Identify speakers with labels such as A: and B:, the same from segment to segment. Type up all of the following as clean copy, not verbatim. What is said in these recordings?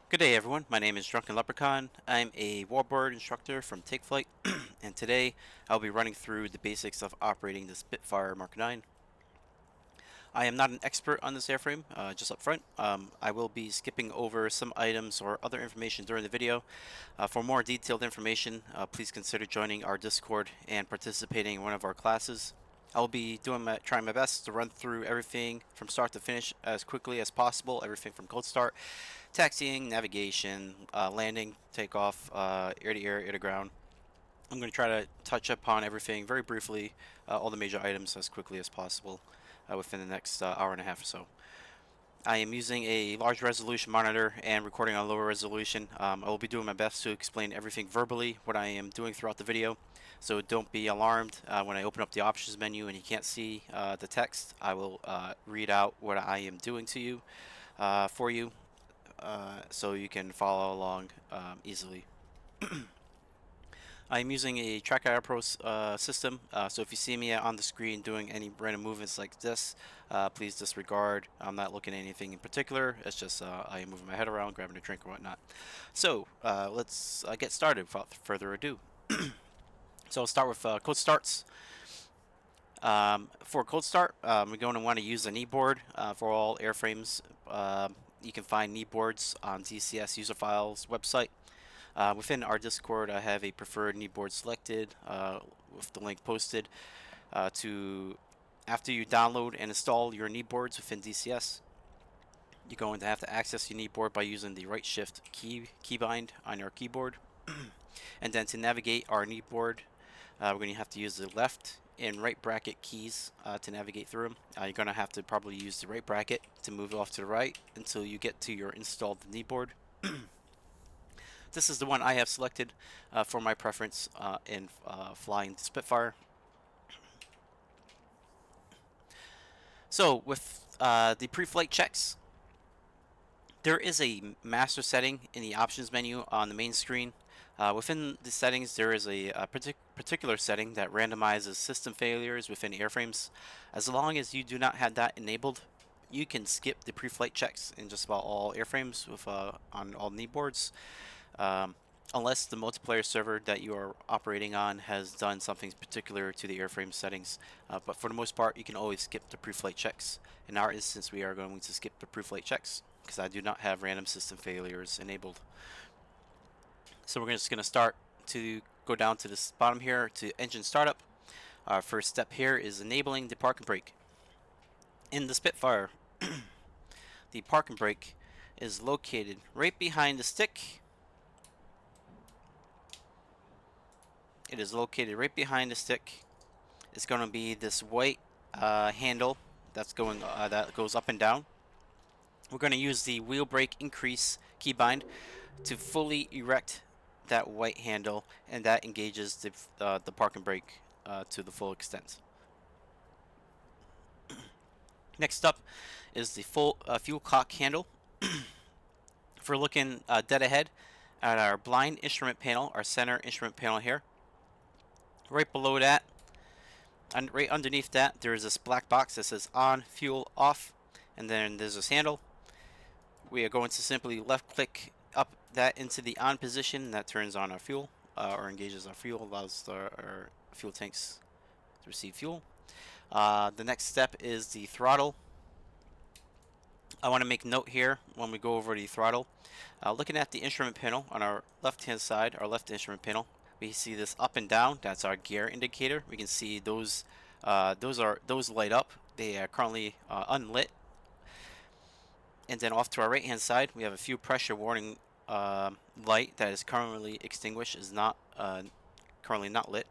A: Good day, everyone. My name is Drunken Leprechaun. I'm a warbird instructor from Take Flight, and today I'll be running through the basics of operating the Spitfire Mark 9. I am not an expert on this airframe, just up front. I will be skipping over some items or other information during the video. For more detailed information, please consider joining our Discord and participating in one of our classes. I'll be trying my best to run through everything from start to finish as quickly as possible, everything from cold start, taxiing, navigation, landing, takeoff, air to air, air to ground. I'm going to try to touch upon everything very briefly, all the major items as quickly as possible within the next hour and a half or so. I am using a large resolution monitor and recording on lower resolution. I will be doing my best to explain everything verbally, what I am doing throughout the video. So don't be alarmed when I open up the options menu and you can't see the text. I will read out what I am doing to you, for you, so you can follow along easily. I'm using a Track IR Pro system, so if you see me on the screen doing any random movements like this, please disregard. I'm not looking at anything in particular. It's just I am moving my head around, grabbing a drink or whatnot. So let's get started without further ado. So I'll start with code starts. For cold start, we're going to want to use a knee board for all airframes. You can find knee boards on DCS user files website. Within our Discord, I have a preferred knee board selected with the link posted. After you download and install your knee boards within DCS, you're going to have to access your knee board by using the right shift keybind on your keyboard. And then to navigate our knee board, we're going to have to use the left and right bracket keys to navigate through them. You're going to have to probably use the right bracket to move off to the right until you get to your installed knee board. This is the one I have selected for my preference in flying the Spitfire. So with the pre-flight checks, there is a master setting in the options menu on the main screen. Within the settings, there is a particular setting that randomizes system failures within airframes. As long as you do not have that enabled, you can skip the pre-flight checks in just about all airframes with on all knee boards. Unless the multiplayer server that you are operating on has done something particular to the airframe settings. But for the most part, you can always skip the pre-flight checks. In our instance, we are going to skip the pre-flight checks because I do not have random system failures enabled. So we're just going to start to go down to this bottom here to engine startup. Our first step here is enabling the park and brake. In the Spitfire, the park and brake is located right behind the stick. It is located right behind the stick. It's going to be this white handle that goes up and down. We're going to use the wheel brake increase keybind to fully erect that white handle, and that engages the park and brake to the full extent. Next up is the full fuel cock handle. If we're looking dead ahead at our blind instrument panel, our center instrument panel here, right below that, and right underneath that, there is this black box that says on, fuel, off, and then there's this handle. We are going to simply left click up that into the on position. That turns on our fuel or engages our fuel, allows our fuel tanks to receive fuel. The next step is the throttle. I want to make note here when we go over the throttle. Looking at the instrument panel on our left hand side, our left instrument panel, we see this up and down. That's our gear indicator. We can see those light up. They are currently unlit. And then off to our right hand side, we have a fuel pressure warning light that is currently extinguished, is not currently not lit.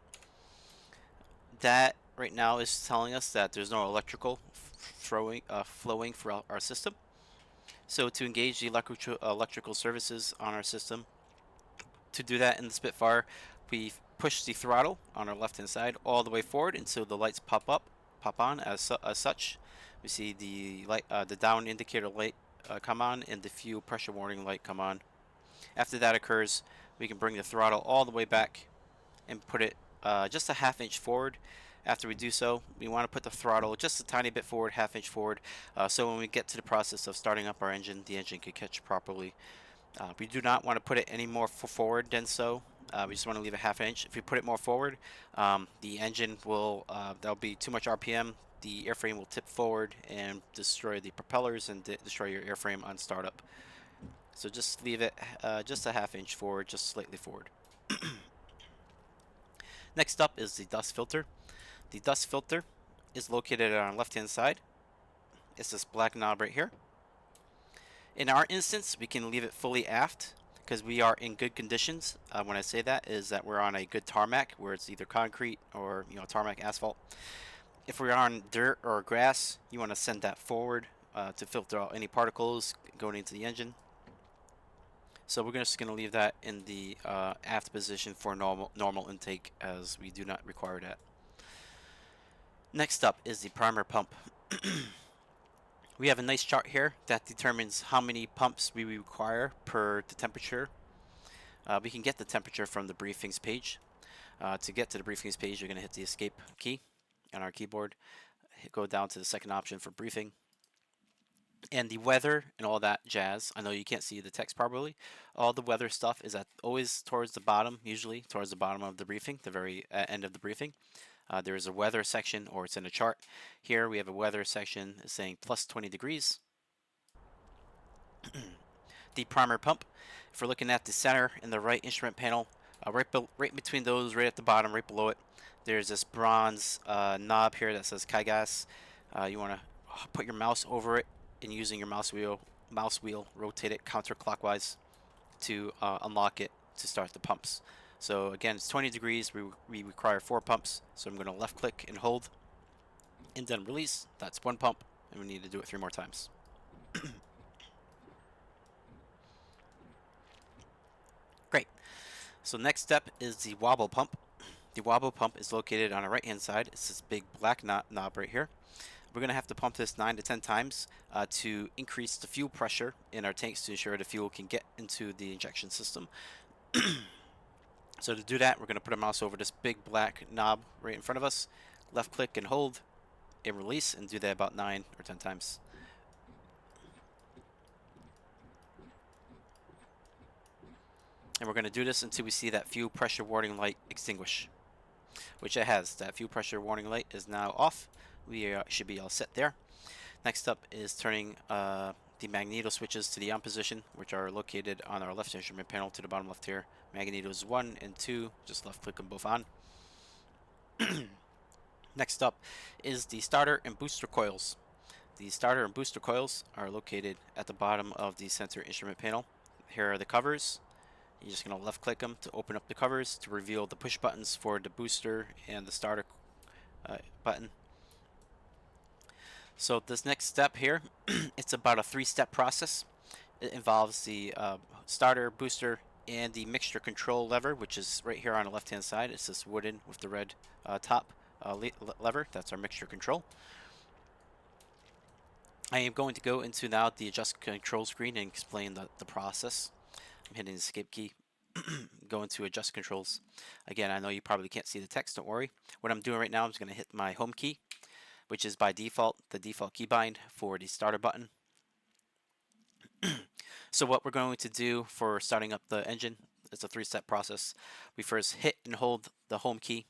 A: That right now is telling us that there's no electrical flowing throughout our system. So to engage the electrical services on our system, to do that in the Spitfire, we push the throttle on our left hand side all the way forward until the lights pop on as such. We see the down indicator light come on and the fuel pressure warning light come on. After that occurs, we can bring the throttle all the way back and put it just a ½ inch forward. After we do so, we want to put the throttle just a tiny bit forward, ½ inch forward, so when we get to the process of starting up our engine, the engine can catch properly. We do not want to put it any more forward than so. We just want to leave a half inch. If you put it more forward, the engine will, there'll be too much RPM. The airframe will tip forward and destroy the propellers and destroy your airframe on startup. So just leave it just a half inch forward, just slightly forward. Next up is the dust filter. The dust filter is located on the left-hand side. It's this black knob right here. In our instance, we can leave it fully aft because we are in good conditions. When I say that is that we're on a good tarmac where it's either concrete or tarmac asphalt. If we're on dirt or grass, you want to send that forward to filter out any particles going into the engine. So we're just going to leave that in the aft position for normal intake, as we do not require that. Next up is the primer pump. We have a nice chart here that determines how many pumps we require per the temperature. We can get the temperature from the briefings page. To get to the briefings page, you're going to hit the escape key on our keyboard. Go down to the second option for briefing. And the weather and all that jazz. I know you can't see the text probably. All the weather stuff is always towards the bottom, usually towards the bottom of the briefing, the very end of the briefing. There is a weather section, or it's in a chart. Here we have a weather section saying plus 20 degrees. The primer pump, if we're looking at the center and the right instrument panel, right between those, right at the bottom, right below it, there's this bronze knob here that says KIGAS. You want to put your mouse over it, and using your mouse wheel, rotate it counterclockwise to unlock it to start the pumps. So again, it's 20 degrees. We require 4 pumps. So I'm going to left click and hold, and then release. That's 1 pump, and we need to do it 3 more times. Great. So next step is the wobble pump. The wobble pump is located on the right hand side. It's this big black knob right here. We're going to have to pump this 9 to 10 times to increase the fuel pressure in our tanks to ensure the fuel can get into the injection system. So to do that, we're going to put a mouse over this big black knob right in front of us, left click and hold and release, and do that about 9 or 10 times. And we're going to do this until we see that fuel pressure warning light extinguish, which it has. That fuel pressure warning light is now off. We should be all set there. Next up is turning the magneto switches to the on position, which are located on our left instrument panel to the bottom left here. Magnetos 1 and 2, just left click them both on. Next up is the starter and booster coils. The starter and booster coils are located at the bottom of the center instrument panel. Here are the covers. You're just going to left click them to open up the covers to reveal the push buttons for the booster and the starter button. So this next step here, it's about a 3-step process. It involves the starter, booster, and the mixture control lever, which is right here on the left hand side. It's this wooden with the red top lever. That's our mixture control. I am going to go into now the adjust control screen and explain the process. I'm hitting the escape key. Go into adjust controls. Again, I know you probably can't see the text, don't worry. What I'm doing right now, I'm just going to hit my home key, which is by default the default keybind for the starter button. So what we're going to do for starting up the engine, it's a 3-step process. We first hit and hold the home key.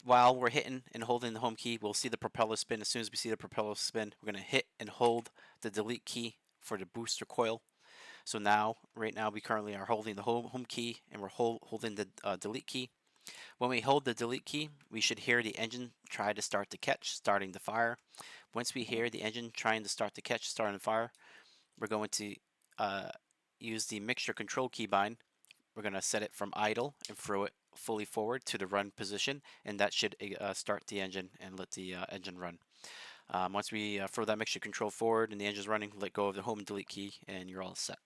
A: While we're hitting and holding the home key, we'll see the propeller spin. As soon as we see the propeller spin, we're going to hit and hold the delete key for the booster coil. So now, right now, we currently are holding the home key, and we're holding the delete key. When we hold the delete key, we should hear the engine try to start the catch, starting the fire. Once we hear the engine trying to start the catch, starting the fire, we're going to use the mixture control keybind. We're going to set it from idle and throw it fully forward to the run position, and that should start the engine and let the engine run. Once we throw that mixture control forward and the engine's running, let go of the home and delete key, and you're all set.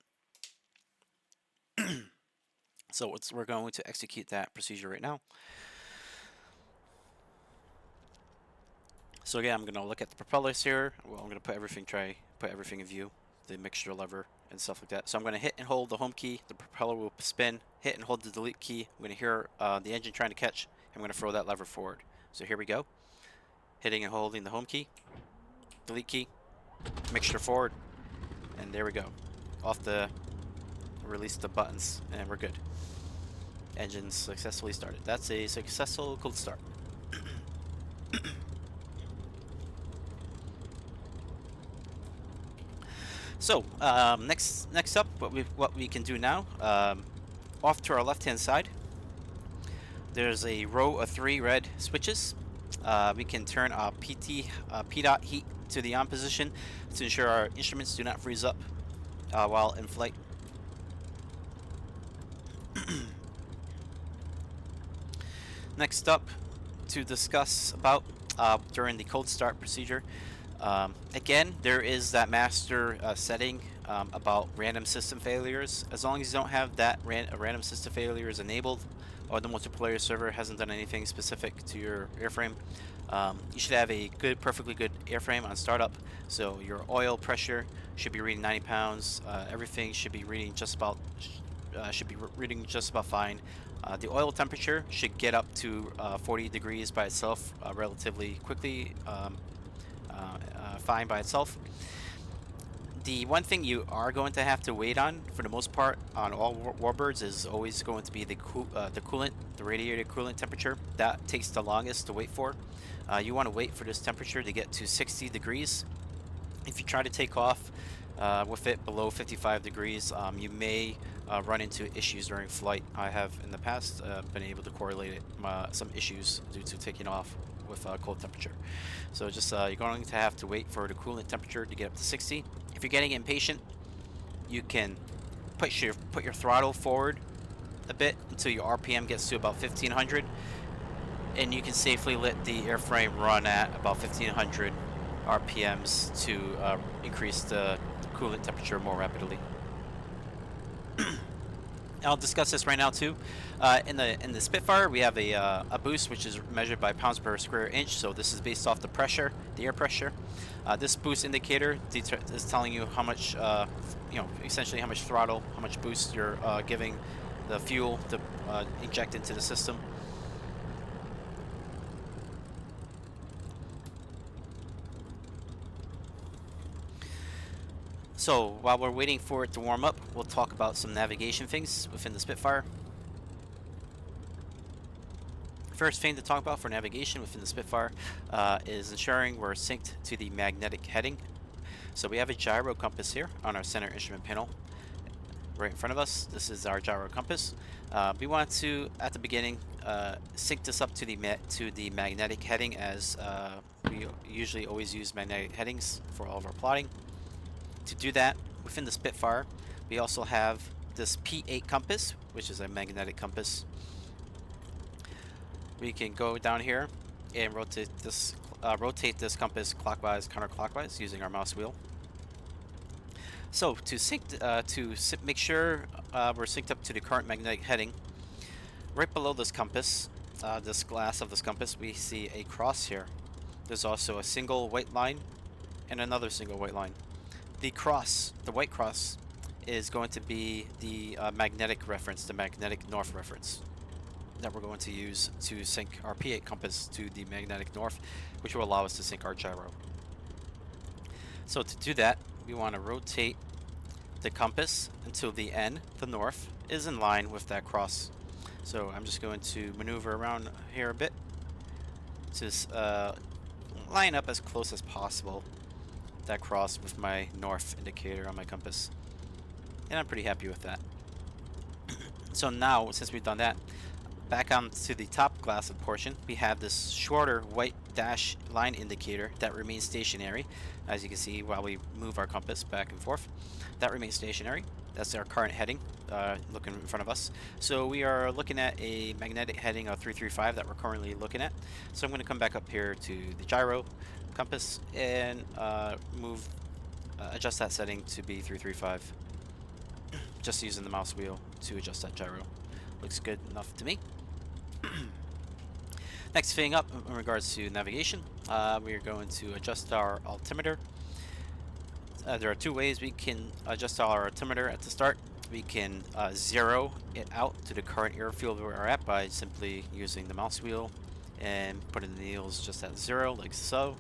A: So we're going to execute that procedure right now. So again, I'm going to look at the propellers here. Well, I'm going to put everything in view, the mixture lever and stuff like that. So I'm going to hit and hold the home key. The propeller will spin. Hit and hold the delete key. I'm going to hear the engine trying to catch. I'm going to throw that lever forward. So here we go. Hitting and holding the home key, delete key, mixture forward, and there we go. Off the release the buttons, and we're good. Engine successfully started. That's a successful cold start. So next up, what we can do now, off to our left hand side, there's a row of 3 red switches. We can turn our P dot heat to the on position to ensure our instruments do not freeze up while in flight. Next up, to discuss about during the cold start procedure. Again, there is that master setting about random system failures. As long as you don't have that random system failures enabled, or the multiplayer server hasn't done anything specific to your airframe, you should have a perfectly good airframe on startup. So your oil pressure should be reading 90 pounds. Everything should be reading just about fine. The oil temperature should get up to 40 degrees by itself relatively quickly. Fine by itself. The one thing you are going to have to wait on, for the most part, on all warbirds is always going to be the coolant, the radiator coolant temperature. That takes the longest to wait for. You want to wait for this temperature to get to 60 degrees. If you try to take off with it below 55 degrees, you may run into issues during flight. I have in the past been able to correlate it, some issues due to taking off with cold temperature. So just you're going to have to wait for the coolant temperature to get up to 60. If you're getting impatient, you can put your throttle forward a bit until your RPM gets to about 1500, and you can safely let the airframe run at about 1500 RPMs to increase the coolant temperature more rapidly. I'll discuss this right now too. In the Spitfire, we have a boost which is measured by pounds per square inch. So this is based off the pressure, the air pressure. This boost indicator is telling you how much, essentially how much throttle, how much boost you're giving the fuel to inject into the system. So while we're waiting for it to warm up, we'll talk about some navigation things within the Spitfire. First thing to talk about for navigation within the Spitfire is ensuring we're synced to the magnetic heading. So we have a gyro compass here on our center instrument panel right in front of us. This is our gyro compass. We want to, at the beginning, sync this up to the magnetic heading, as we usually always use magnetic headings for all of our plotting. To do that, within the Spitfire, we also have this P8 compass, which is a magnetic compass. We can go down here and rotate this compass clockwise, counterclockwise, using our mouse wheel. So to make sure we're synced up to the current magnetic heading, right below this compass, this glass of this compass, we see a cross here. There's also a single white line and another single white line. The white cross, is going to be the magnetic reference, the magnetic north reference that we're going to use to sync our P8 compass to the magnetic north, which will allow us to sync our gyro. So to do that, we want to rotate the compass until the N, the north, is in line with that cross. So I'm just going to maneuver around here a bit to line up as close as possible that cross with my north indicator on my compass, and I'm pretty happy with that. So now, since we've done that, back onto the top glass of portion, we have this shorter white dash line indicator that remains stationary. As you can see, while we move our compass back and forth, that remains stationary. That's our current heading, looking in front of us. So we are looking at a magnetic heading of 335 that we're currently looking at. So I'm going to come back up here to the gyro compass and adjust that setting to be 335. Just using the mouse wheel to adjust that gyro. Looks good enough to me. Next thing up in regards to navigation, we are going to adjust our altimeter. There are two ways we can adjust our altimeter at the start. We can zero it out to the current airfield we're at by simply using the mouse wheel and putting the needles just at 0, like so.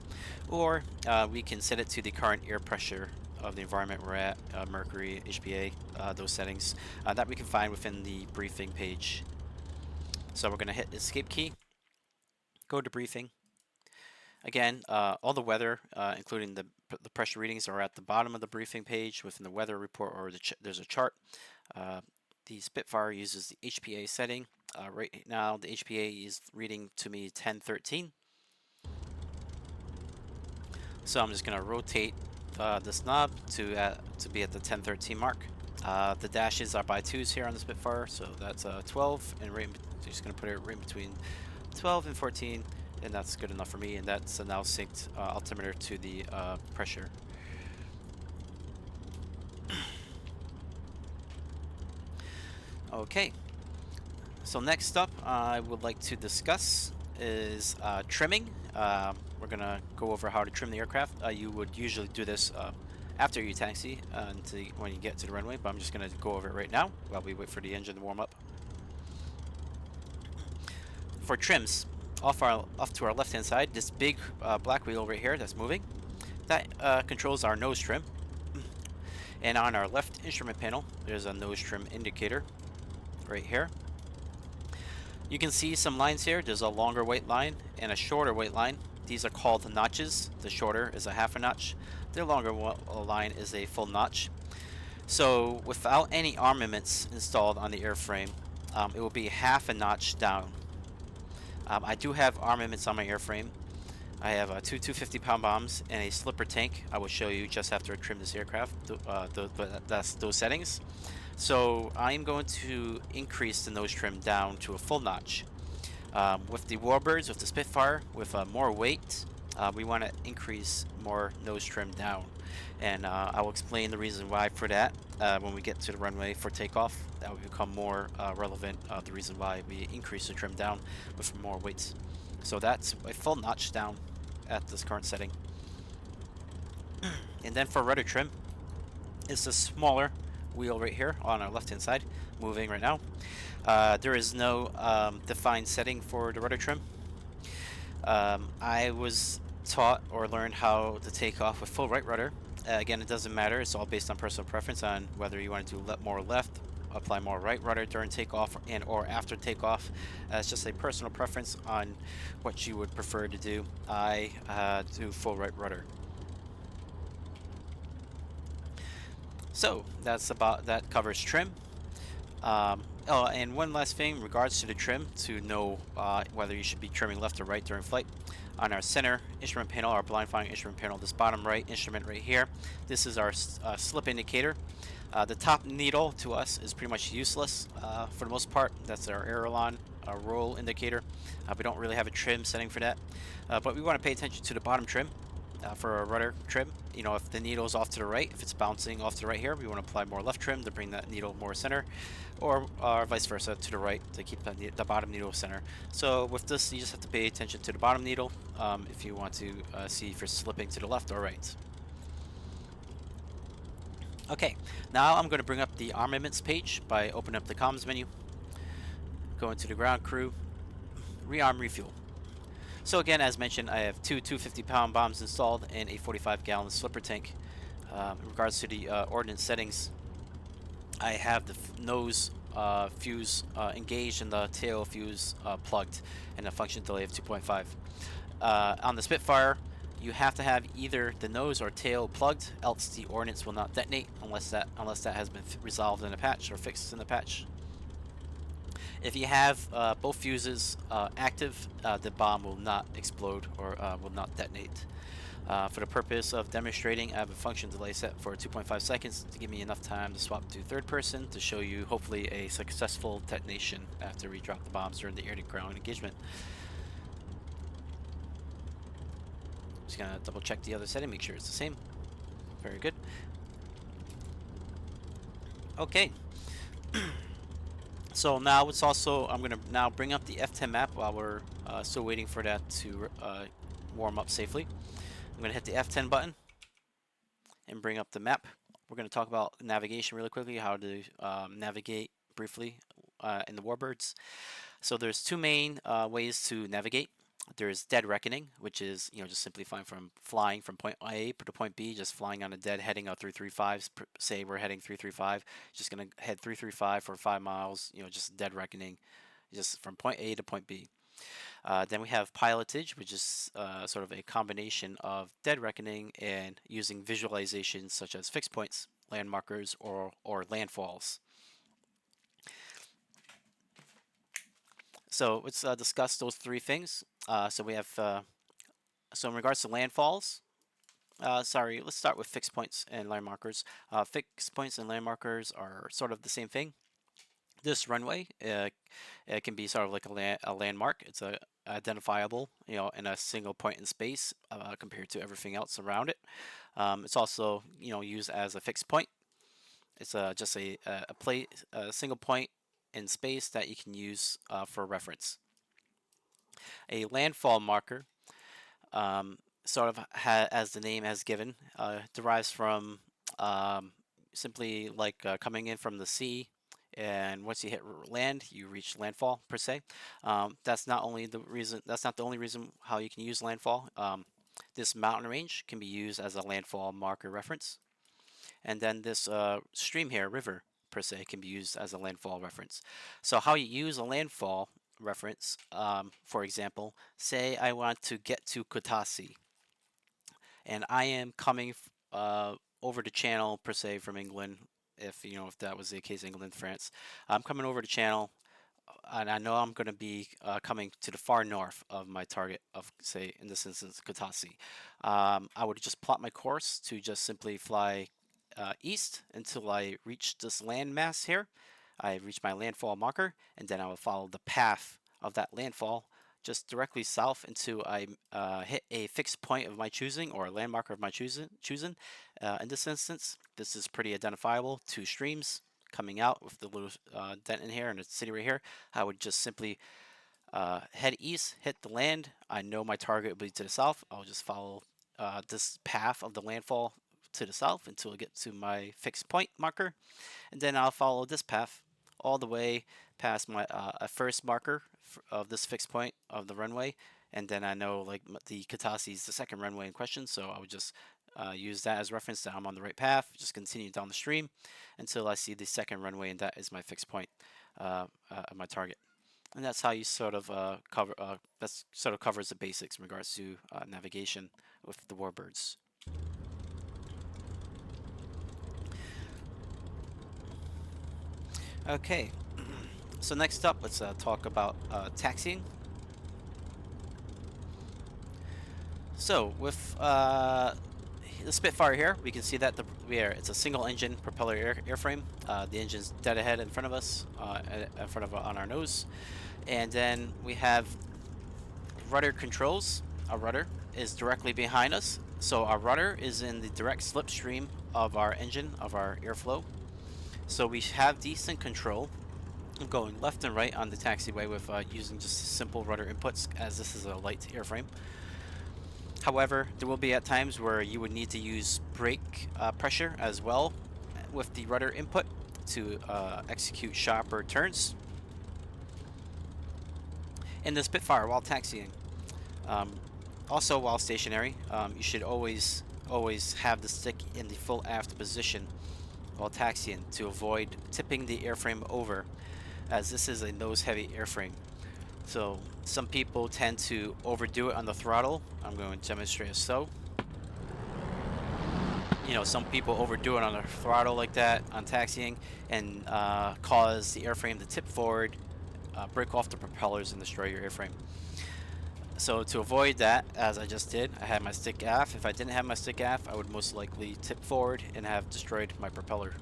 A: Or we can set it to the current air pressure of the environment we're at, Mercury, HPA, those settings that we can find within the briefing page. So we're going to hit escape key, go to briefing. Again, all the weather, including the pressure readings, are at the bottom of the briefing page within the weather report, or there's a chart. The Spitfire uses the HPA setting. Right now, the HPA is reading to me 1013. So I'm just going to rotate this knob to be at the 1013 mark. The dashes are by 2s here on the Spitfire, so that's 12, and just going to put it right between 12 and 14, and that's good enough for me, and that's a now synced altimeter to the pressure. Okay, so next up I would like to discuss is trimming. We're going to go over how to trim the aircraft. You would usually do this after you taxi when you get to the runway, but I'm just going to go over it right now while we wait for the engine to warm up. For trims, off to our left hand side, this big black wheel right here that's moving, that controls our nose trim. And on our left instrument panel, there's a nose trim indicator right here. You can see some lines here. There's a longer white line and a shorter white line. These are called notches. The shorter is a half a notch. The longer line is a full notch. So without any armaments installed on the airframe, it will be half a notch down. I do have armaments on my airframe. I have two 250-pound bombs and a slipper tank. I will show you just after I trim this aircraft. That's those settings. So I'm going to increase the nose trim down to a full notch. With the Warbirds, with the Spitfire, with more weight, we want to increase more nose trim down. And I will explain the reason why for that when we get to the runway for takeoff. That will become more relevant, the reason why we increase the trim down with more weights. So that's a full notch down at this current setting. And then for rudder trim, it's a smaller wheel right here on our left hand side, moving right now. There is no defined setting for the rudder trim. I was taught or learned how to take off with full right rudder. Again, it doesn't matter. It's all based on personal preference on whether you want to do more left, apply more right rudder during takeoff and or after takeoff. It's just a personal preference on what you would prefer to do. I do full right rudder. So that covers trim. Oh, and one last thing in regards to the trim, to know whether you should be trimming left or right during flight. On our center instrument panel, our blind firing instrument panel, this bottom right instrument right here, this is our slip indicator. The top needle to us is pretty much useless for the most part. That's our aileron roll indicator. We don't really have a trim setting for that, but we want to pay attention to the bottom trim. For a rudder trim, you know, if the needle is off to the right, if it's bouncing off to the right here, we want to apply more left trim to bring that needle more center, or vice versa to the right to keep the bottom needle center. So with this, you just have to pay attention to the bottom needle if you want to see if you're slipping to the left or right. Okay, now I'm going to bring up the armaments page by opening up the comms menu, going to the ground crew, rearm refuel. So again, as mentioned, I have two 250-pound bombs installed and a 45-gallon slipper tank. In regards to the ordnance settings, I have the nose fuse engaged and the tail fuse plugged, and a function delay of 2.5. On the Spitfire, you have to have either the nose or tail plugged, else the ordnance will not detonate unless that has been resolved in a patch or fixed in a patch. If you have both fuses active, the bomb will not explode or will not detonate. For the purpose of demonstrating, I have a function delay set for 2.5 seconds to give me enough time to swap to third person to show you hopefully a successful detonation after we drop the bombs during the air-to-ground engagement. Just gonna double check the other setting, make sure it's the same. Very good. Okay. So now it's also, I'm going to now bring up the F10 map while we're still waiting for that to warm up safely. I'm going to hit the F10 button and bring up the map. We're going to talk about navigation really quickly, how to navigate briefly in the Warbirds. So there's two main ways to navigate. There's dead reckoning, which is just simply flying from point A to point B, just flying on a dead heading of 335. Say we're heading 335, just gonna head 335 for 5 miles. Just dead reckoning, just from point A to point B. Then we have pilotage, which is sort of a combination of dead reckoning and using visualizations such as fixed points, land markers, or landfalls. So let's discuss those three things. So we have so in regards to landfalls, sorry, let's start with fixed points and land markers. Fixed points and land markers are sort of the same thing. This runway, it can be sort of like a landmark. It's identifiable, in a single point in space compared to everything else around it. It's also, used as a fixed point. It's just a single point in space that you can use for reference. A landfall marker, sort of as the name has given, derives from simply like coming in from the sea, and once you hit land, you reach landfall per se. That's not the only reason how you can use landfall. This mountain range can be used as a landfall marker reference, and then this stream here, river per se, can be used as a landfall reference. So how you use a landfall reference, for example, say I want to get to Kotasi, and I am coming over the channel per se from England. If that was the case, England, France, I'm coming over the channel, and I know I'm going to be coming to the far north of my target of, say, in this instance, Kotasi. I would just plot my course to just simply fly east until I reach this landmass here. I reach my landfall marker, and then I will follow the path of that landfall just directly south until I hit a fixed point of my choosing, or a land marker of my choosing. In this instance, this is pretty identifiable. Two streams coming out with the little dent in here and a city right here. I would just simply head east, hit the land. I know my target will be to the south. I'll just follow this path of the landfall to the south until I get to my fixed point marker, and then I'll follow this path all the way past my first marker of this fixed point of the runway, and then I know like the Kotasi is the second runway in question, so I would just use that as reference that I'm on the right path. Just continue down the stream until I see the second runway, and that is my fixed point of my target. And that's how you sort of that sort of covers the basics in regards to navigation with the warbirds. Okay, so next up, let's talk about taxiing. So with the Spitfire here, we can see that it's a single engine propeller airframe. The engine's dead ahead in front of us, on our nose, and then we have rudder controls. Our rudder is directly behind us, so our rudder is in the direct slipstream of our engine, of our airflow. So we have decent control going left and right on the taxiway with using just simple rudder inputs, as this is a light airframe. However, there will be at times where you would need to use brake pressure as well with the rudder input to execute sharper turns. In the Spitfire while taxiing, also while stationary, you should always have the stick in the full aft position while taxiing to avoid tipping the airframe over, as this is a nose-heavy airframe. So some people tend to overdo it on the throttle. I'm going to demonstrate as so. Some people overdo it on the throttle like that on taxiing and cause the airframe to tip forward, break off the propellers, and destroy your airframe. So to avoid that, as I just did, I had my stick aft. If I didn't have my stick aft, I would most likely tip forward and have destroyed my propeller.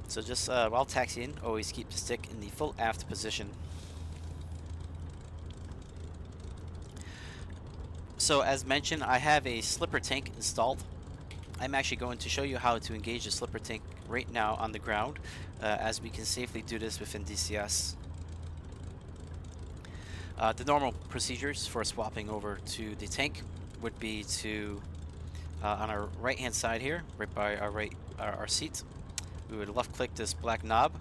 A: So just while taxiing, always keep the stick in the full aft position. So as mentioned, I have a slipper tank installed. I'm actually going to show you how to engage the slipper tank right now on the ground, as we can safely do this within DCS. The normal procedures for swapping over to the tank would be to, on our right hand side here, right by our seat, we would left click this black knob,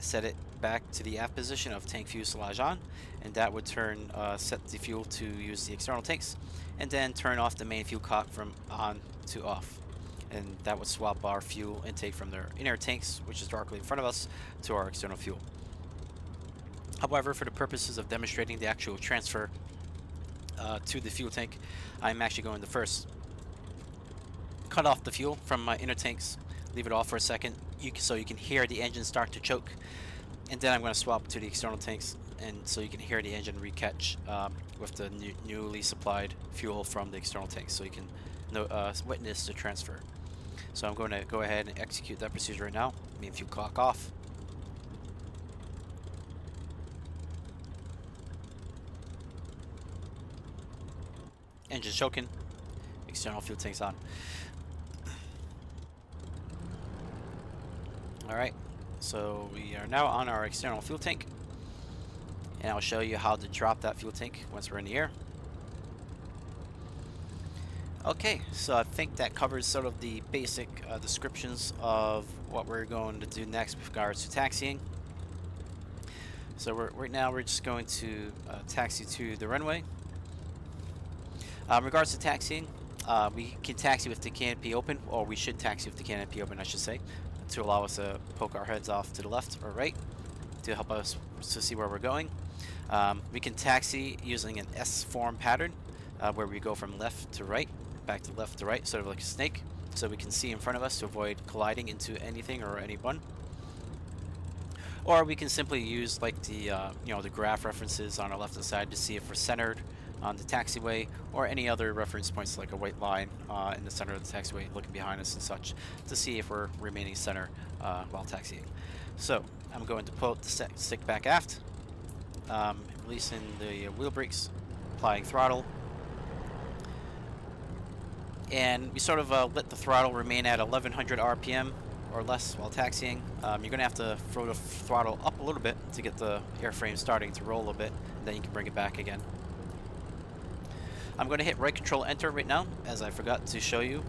A: set it back to the aft position of tank fuselage on, and that would turn set the fuel to use the external tanks, and then turn off the main fuel cock from on to off. And that would swap our fuel intake from their inner tanks, which is directly in front of us, to our external fuel. However, for the purposes of demonstrating the actual transfer to the fuel tank, I'm actually going to first cut off the fuel from my inner tanks, leave it off for a second, so you can hear the engine start to choke, and then I'm going to swap to the external tanks, and so you can hear the engine recatch with the newly supplied fuel from the external tanks, so you can witness the transfer. So I'm going to go ahead and execute that procedure right now. Main fuel cock off. Engine choking. External fuel tanks on. Alright, so we are now on our external fuel tank, and I'll show you how to drop that fuel tank once we're in the air. Okay, so I think that covers sort of the basic descriptions of what we're going to do next with regards to taxiing. So right now we're just going to taxi to the runway. In regards to taxiing, we can taxi with the canopy open, or we should taxi with the canopy open, I should say, to allow us to poke our heads off to the left or right to help us to see where we're going. We can taxi using an S form pattern where we go from left to right, back to left to right, sort of like a snake, so we can see in front of us to avoid colliding into anything or anyone. Or we can simply use like the the graph references on our left hand side to see if we're centered on the taxiway, or any other reference points like a white line in the center of the taxiway looking behind us and such, to see if we're remaining center while taxiing. So I'm going to pull the stick back aft, releasing the wheel brakes, applying throttle, and we sort of let the throttle remain at 1100 RPM or less while taxiing. You're going to have to throw the throttle up a little bit to get the airframe starting to roll a bit, and then you can bring it back again. I'm going to hit right control enter right now, as I forgot to show you.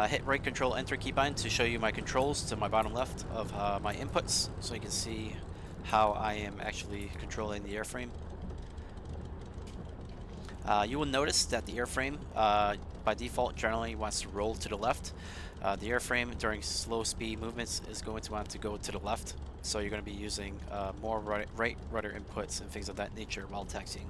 A: Hit right control enter keybind to show you my controls to my bottom left of my inputs, so you can see how I am actually controlling the airframe. You will notice that the airframe by default generally wants to roll to the left. The airframe during slow speed movements is going to want to go to the left, so you're going to be using more right rudder inputs and things of that nature while taxiing.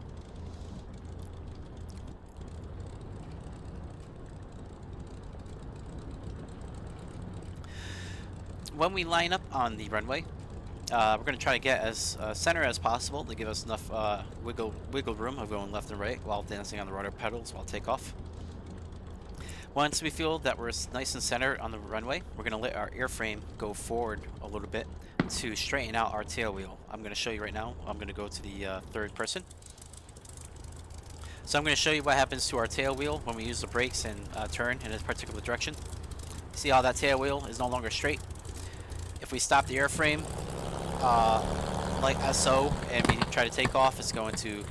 A: When we line up on the runway, we're going to try to get as center as possible to give us enough wiggle room of going left and right while dancing on the rudder pedals while takeoff. Once we feel that we're nice and centered on the runway, we're going to let our airframe go forward a little bit to straighten out our tail wheel. I'm going to show you right now. I'm going to go to the third person. So I'm going to show you what happens to our tail wheel when we use the brakes and turn in a particular direction. See how that tail wheel is no longer straight? If we stop the airframe like as so, and we try to take off, it's going to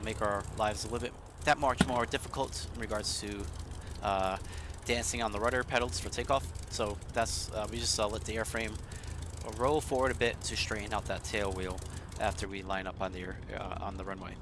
A: make our lives a little bit that much more difficult in regards to dancing on the rudder pedals for takeoff. So that's we just let the airframe roll forward a bit to straighten out that tail wheel after we line up on the runway.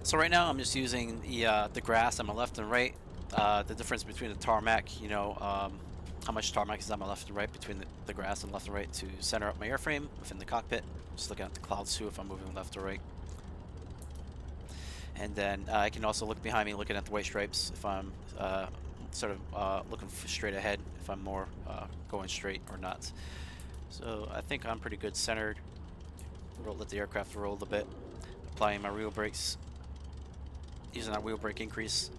A: So right now I'm just using the grass on my left and right. The difference between the tarmac, how much tarmac is on my left and right between the grass and left and right to center up my airframe within the cockpit. Just looking at the clouds too if I'm moving left or right. And then I can also look behind me looking at the white stripes if I'm looking straight ahead, if I'm more going straight or not. So I think I'm pretty good centered. Let the aircraft roll a bit. Applying my wheel brakes. Using that wheel brake increase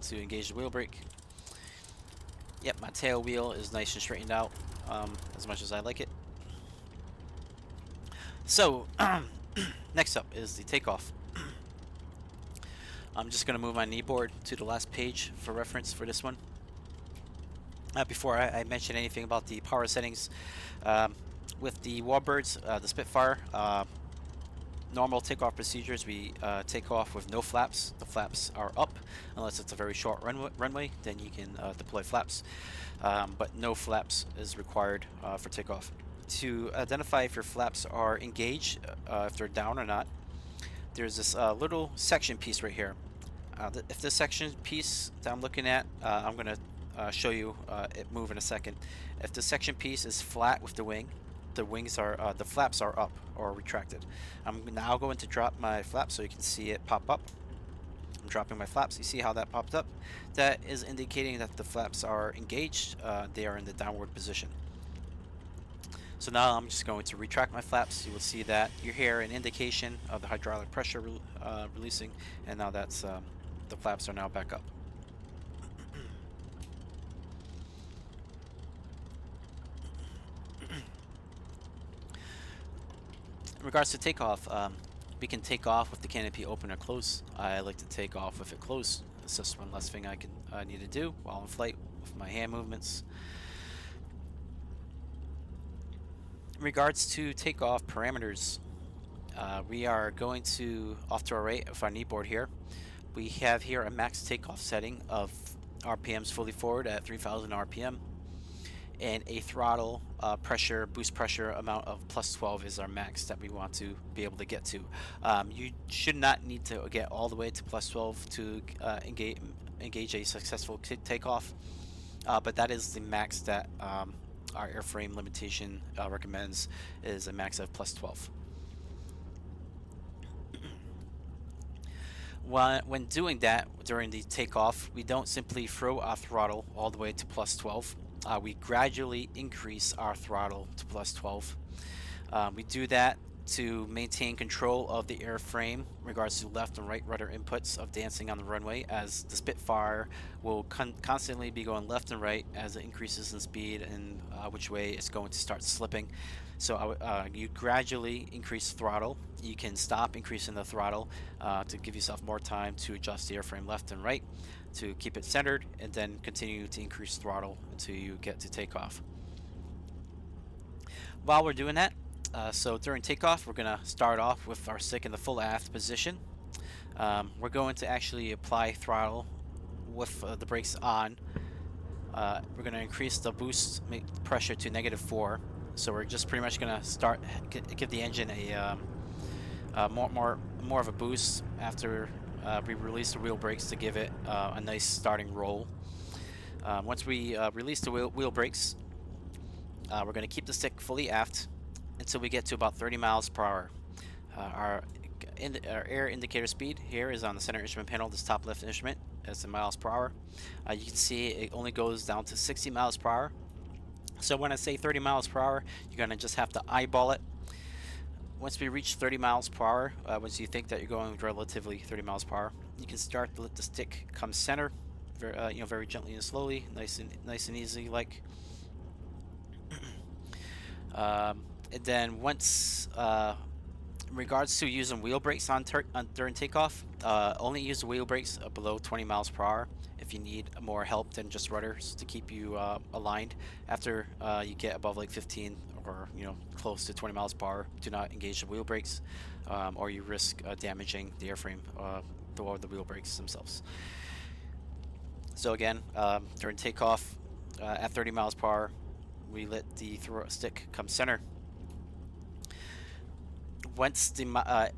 A: to engage the wheel brake. Yep, my tail wheel is nice and straightened out as much as I like it. So next up is the takeoff. I'm just going to move my kneeboard to the last page for reference for this one. Before I mention anything about the power settings, um, with the Warbirds, the Spitfire, normal takeoff procedures, we take off with no flaps. The flaps are up, unless it's a very short runway, then you can deploy flaps. But no flaps is required for takeoff. To identify if your flaps are engaged, if they're down or not, there's this little section piece right here. If this section piece that I'm looking at, I'm going to show you it move in a second. If the section piece is flat with the wing, the flaps are up or retracted. I'm now going to drop my flaps so you can see it pop up. I'm dropping my flaps. You see how that popped up? That is indicating that the flaps are engaged. They are in the downward position. So now I'm just going to retract my flaps. You will see that you hear an indication of the hydraulic pressure releasing, and now that's the flaps are now back up. In regards to takeoff, we can take off with the canopy open or closed. I like to take off with it closed. It's just one less thing I need to do while in flight with my hand movements. In regards to takeoff parameters, we are going to, off to our right of our kneeboard here, we have here a max takeoff setting of RPMs fully forward at 3000 RPM, and a throttle boost pressure amount of plus 12 is our max that we want to be able to get to. You should not need to get all the way to plus 12 to engage a successful takeoff, but that is the max that our airframe limitation recommends, is a max of plus 12. When doing that during the takeoff, we don't simply throw our throttle all the way to plus 12. We gradually increase our throttle to plus 12. We do that to maintain control of the airframe in regards to left and right rudder inputs of dancing on the runway, as the Spitfire will constantly be going left and right as it increases in speed and which way it's going to start slipping. So you gradually increase throttle. You can stop increasing the throttle to give yourself more time to adjust the airframe left and right to keep it centered, and then continue to increase throttle until you get to takeoff. While we're doing that, so during takeoff, we're going to start off with our stick in the full aft position. We're going to actually apply throttle with the brakes on. We're going to increase the boost pressure to -4. So we're just pretty much going to give the engine a more of a boost after we release the wheel brakes to give it a nice starting roll. Once we release the wheel brakes, we're going to keep the stick fully aft until we get to about 30 miles per hour. Our air indicator speed here is on the center instrument panel, this top left instrument. It's in miles per hour. You can see it only goes down to 60 miles per hour. So when I say 30 miles per hour, you're going to just have to eyeball it. Once we reach 30 miles per hour, once you think that you're going relatively 30 miles per hour, you can start to let the stick come center, very gently and slowly, nice and easy, like. And then once, in regards to using wheel brakes during takeoff, only use the wheel brakes below 20 miles per hour if you need more help than just rudders to keep you aligned. After you get above like 15 or close to 20 miles per hour, do not engage the wheel brakes, or you risk damaging the airframe below the wheel brakes themselves. So again, during takeoff at 30 miles per hour, we let the stick come center. Once the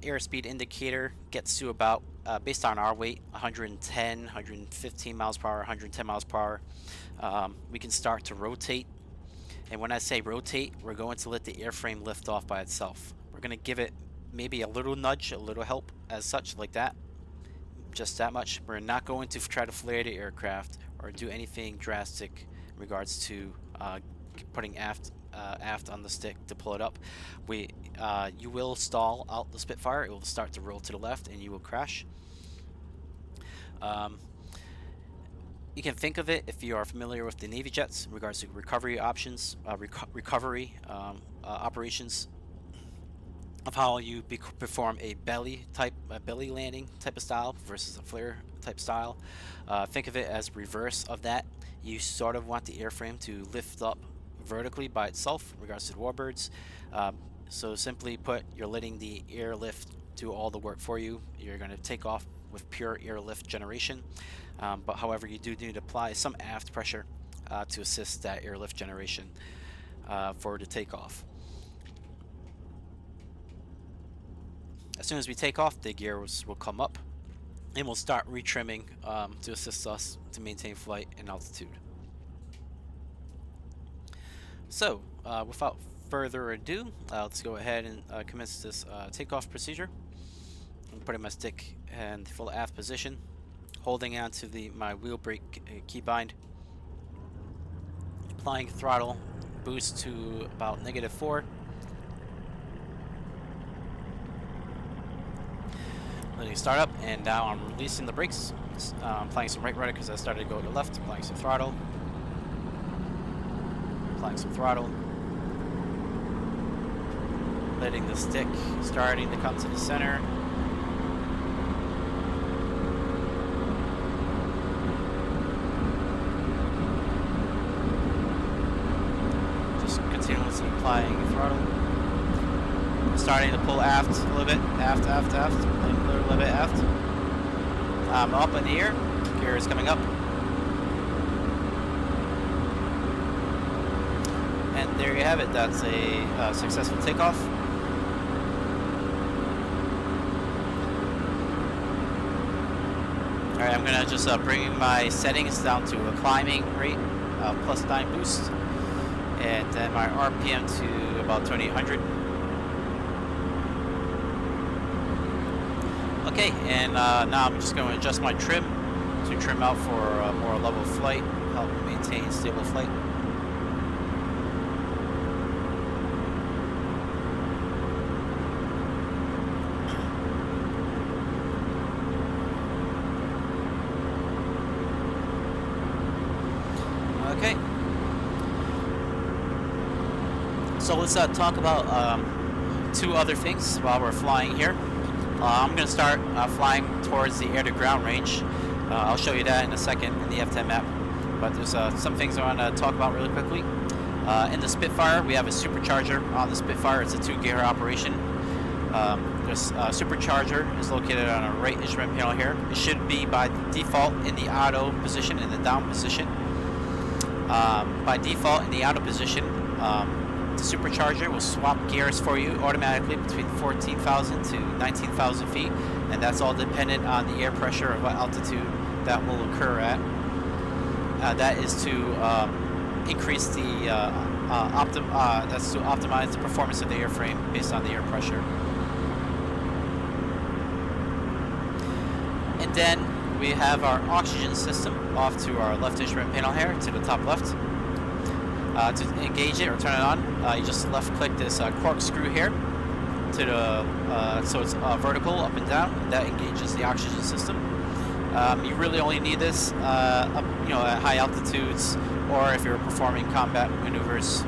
A: airspeed indicator gets to about, based on our weight, 110, 115 miles per hour, 110 miles per hour, we can start to rotate. And when I say rotate, we're going to let the airframe lift off by itself. We're going to give it maybe a little nudge, a little help as such, like that. Just that much. We're not going to try to flare the aircraft or do anything drastic in regards to putting aft on the stick to pull it up. You will stall out the Spitfire. It will start to roll to the left and you will crash. You can think of it, if you are familiar with the Navy jets, in regards to recovery options, recovery operations. of how you perform a belly landing type of style versus a flare type style. Think of it as reverse of that. You sort of want the airframe to lift up vertically by itself in regards to the warbirds. So simply put, you're letting the airlift do all the work for you. You're going to take off with pure airlift generation, but however, you do need to apply some aft pressure to assist that airlift generation for the takeoff. As soon as we take off, the gears will come up and we'll start retrimming to assist us to maintain flight and altitude. So, without further ado, let's go ahead and commence this takeoff procedure. I'm putting my stick in the full aft position, holding on to my wheel brake keybind, applying throttle boost to about -4. Letting it start up, and now I'm releasing the brakes. Applying some right rudder because I started to go to the left. Applying some throttle. Applying some throttle. Letting the stick starting to come to the center. Just continuously applying throttle. Starting to pull aft a little bit, aft, a little bit aft. Up in the air, gear is coming up. And there you have it, that's a successful takeoff. Alright, I'm gonna just bring my settings down to a climbing rate of +9 boost, and then my RPM to about 2800. Okay, and now I'm just going to adjust my trim to trim out for a more level flight, help maintain stable flight. Okay. So let's talk about two other things while we're flying here. I'm going to start flying towards the air-to-ground range. I'll show you that in a second in the F10 map. But there's some things I want to talk about really quickly. In the Spitfire, we have a supercharger on the Spitfire. It's a 2-gear operation. This supercharger is located on a right instrument panel here. It should be by default in the auto position, in the down position. By default in the auto position, the supercharger will swap gears for you automatically between 14,000 to 19,000 feet, and that's all dependent on the air pressure of what altitude that will occur at. That is to increase the that's to optimize the performance of the airframe based on the air pressure. And then we have our oxygen system off to our left instrument panel here, to the top left. To engage it or turn it on, you just left click this corkscrew here to the so it's vertical up and down, and that engages the oxygen system. You really only need this up, at high altitudes, or if you're performing combat maneuvers.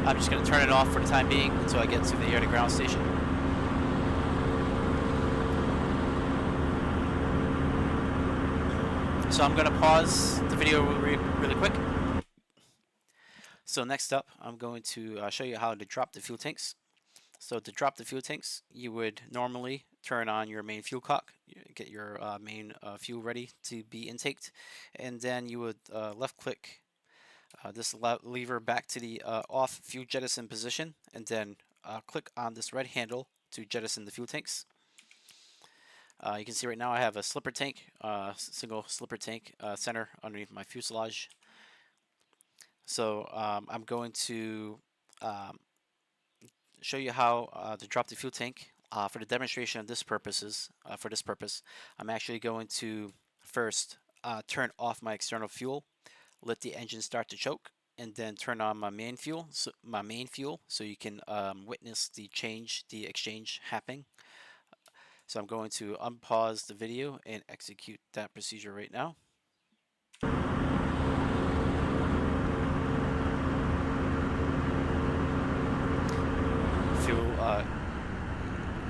A: I'm just going to turn it off for the time being until I get to the air-to-ground station. So I'm going to pause the video really quick. So next up, I'm going to show you how to drop the fuel tanks. So to drop the fuel tanks, you would normally turn on your main fuel cock, get your main fuel ready to be intaked, and then you would left click this lever back to the off fuel jettison position, and then click on this red handle to jettison the fuel tanks. You can see right now I have a slipper tank, single slipper tank center underneath my fuselage. So I'm going to show you how to drop the fuel tank. For the demonstration of this purpose, I'm actually going to first turn off my external fuel, let the engine start to choke, and then turn on my main fuel, so you can witness the exchange happening. So I'm going to unpause the video and execute that procedure right now.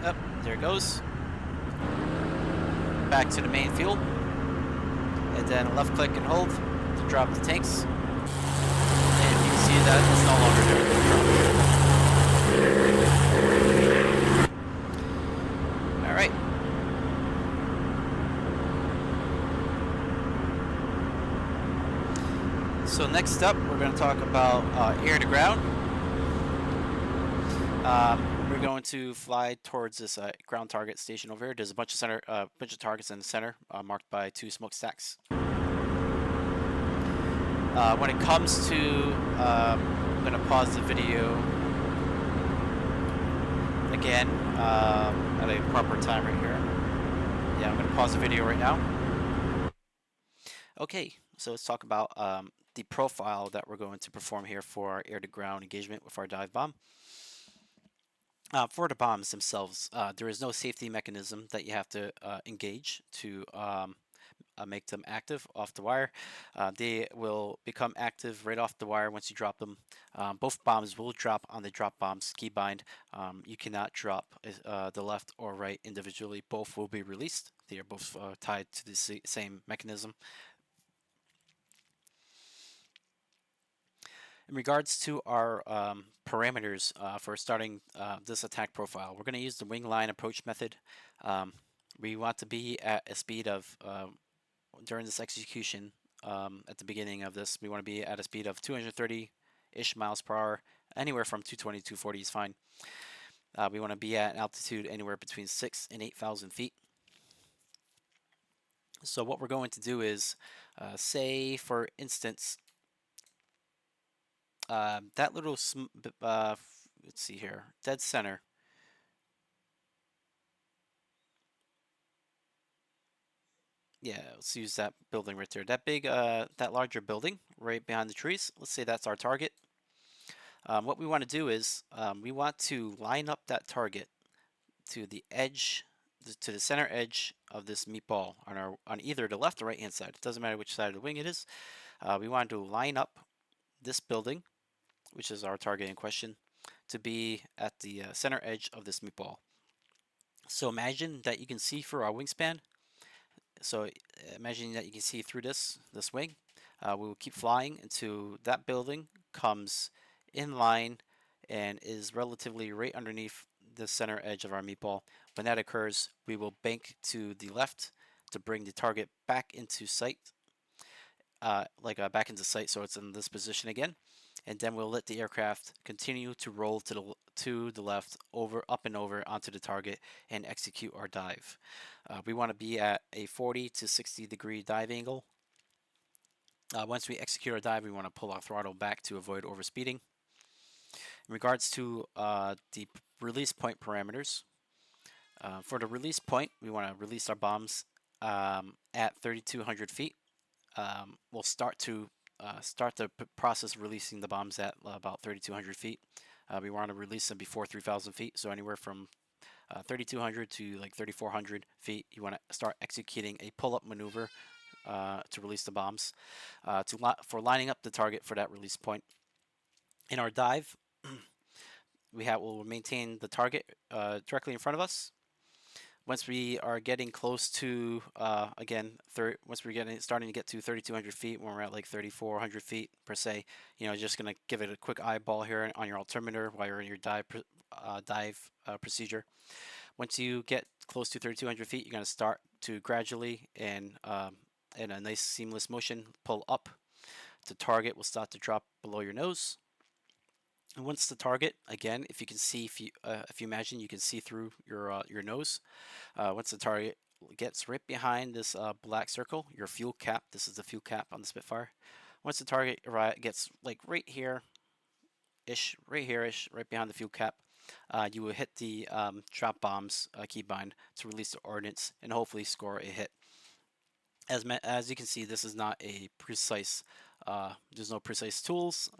A: Yep, there it goes. Back to the main fuel. And then left click and hold to drop the tanks. And you can see that it's no longer there. Alright. So next up, we're going to talk about air to ground. We're going to fly towards this ground target station over here. There's a bunch of targets in the center, marked by 2 smokestacks. When it comes to, I'm going to pause the video again at a proper time right here. Yeah, I'm going to pause the video right now. Okay, so let's talk about the profile that we're going to perform here for our air-to-ground engagement with our dive bomb. For the bombs themselves, there is no safety mechanism that you have to engage to make them active off the wire. They will become active right off the wire once you drop them. Both bombs will drop on the drop bombs keybind. You cannot drop the left or right individually. Both will be released. They are both tied to the same mechanism. In regards to our parameters for starting this attack profile, we're going to use the wing line approach method. We want to be at a speed of, during this execution, at the beginning of this, we want to be at a speed of 230-ish miles per hour. Anywhere from 220 to 240 is fine. We want to be at an altitude anywhere between 6,000 and 8,000 feet. So what we're going to do is, say for instance, that little, let's see here, dead center. Yeah, let's use that building right there. That big, that larger building right behind the trees. Let's say that's our target. What we want to do is, we want to line up that target to the edge, to the center edge of this meatball on either the left or right hand side. It doesn't matter which side of the wing it is. We want to line up this building, which is our target in question, to be at the center edge of this meatball. So imagine that you can see through our wingspan. So imagine that you can see through this wing. We will keep flying until that building comes in line and is relatively right underneath the center edge of our meatball. When that occurs, we will bank to the left to bring the target back into sight, back into sight, so it's in this position again. And then we'll let the aircraft continue to roll to the left, up and over onto the target, and execute our dive. We want to be at a 40 to 60 degree dive angle. Once we execute our dive, we want to pull our throttle back to avoid overspeeding. In regards to the release point parameters, for the release point, we want to release our bombs at 3,200 feet. We'll start the process of releasing the bombs at about 3,200 feet. We want to release them before 3,000 feet, so anywhere from 3,200 to like 3,400 feet, you want to start executing a pull-up maneuver to release the bombs, for lining up the target for that release point. In our dive, we'll maintain the target directly in front of us. Once we are getting close to, once we're starting to get to 3,200 feet, when we're at like 3,400 feet per se, just gonna give it a quick eyeball here on your altimeter while you're in your dive procedure. Once you get close to 3,200 feet, you're gonna start to gradually and in a nice seamless motion pull up. The target will start to drop below your nose. And once the target, again, if you imagine you can see through your nose, once the target gets right behind this black circle, your fuel cap, this is the fuel cap on the Spitfire. Once the target gets like right here-ish, right behind the fuel cap, you will hit the drop bombs keybind to release the ordnance and hopefully score a hit. As you can see, this is not a precise, there's no precise tools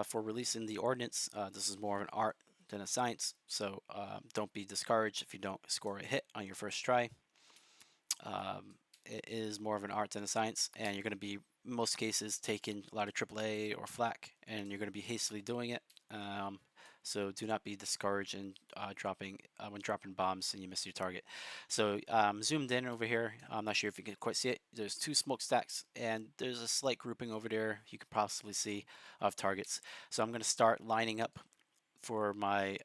A: for releasing the ordnance. This is more of an art than a science, so don't be discouraged if you don't score a hit on your first try. It is more of an art than a science, and you're going to be, in most cases, taking a lot of AAA or flak, and you're going to be hastily doing it. So do not be discouraged in dropping when dropping bombs and you miss your target. So zoomed in over here. I'm not sure if you can quite see it. There's two smokestacks and there's a slight grouping over there you could possibly see of targets. So I'm going to start lining up for my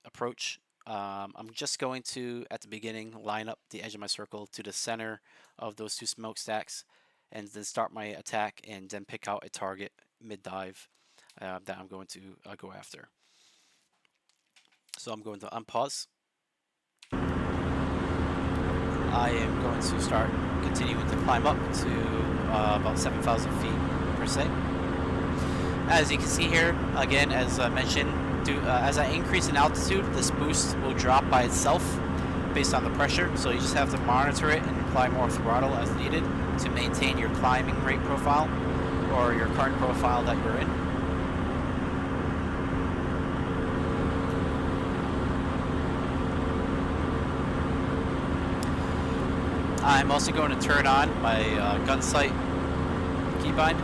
A: approach. I'm just going to, at the beginning, line up the edge of my circle to the center of those two smokestacks and then start my attack and then pick out a target mid-dive that I'm going to go after. So I'm going to unpause. I am going to start continuing to climb up to about 7,000 feet per se. As you can see here, again, as I mentioned, as I increase in altitude, this boost will drop by itself based on the pressure. So you just have to monitor it and apply more throttle as needed to maintain your climbing rate profile or your current profile that you're in. I'm also going to turn on my gun sight keybind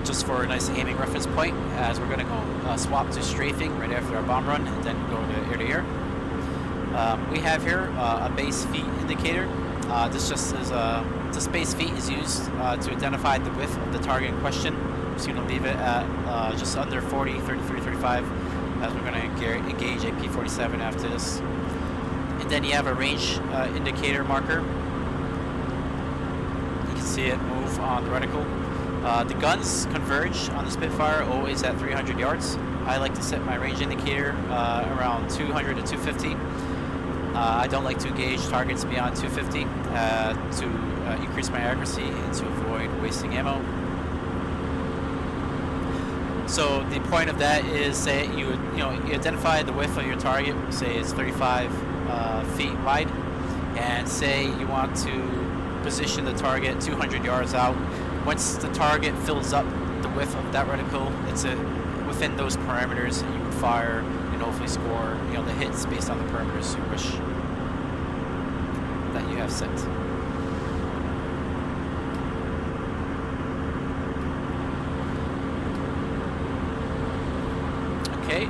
A: just for a nice aiming reference point, as we're going to go swap to strafing right after our bomb run and then go to air-to-air. We have here a base feet indicator. This just is this base feet is used to identify the width of the target in question. I'm just going to leave it at just under 40, 33, 35, as we're going to engage a P-47 after this. And then you have a range indicator marker. You can see it move on the reticle. The guns converge on the Spitfire always at 300 yards. I like to set my range indicator around 200 to 250. I don't like to engage targets beyond 250 to increase my accuracy and to avoid wasting ammo. So the point of that is, say you identify the width of your target, say it's 35 feet wide, and say you want to position the target 200 yards out. Once the target fills up the width of that reticle, it's within those parameters, and you can fire and hopefully score the hits based on the parameters you wish that you have set. Okay,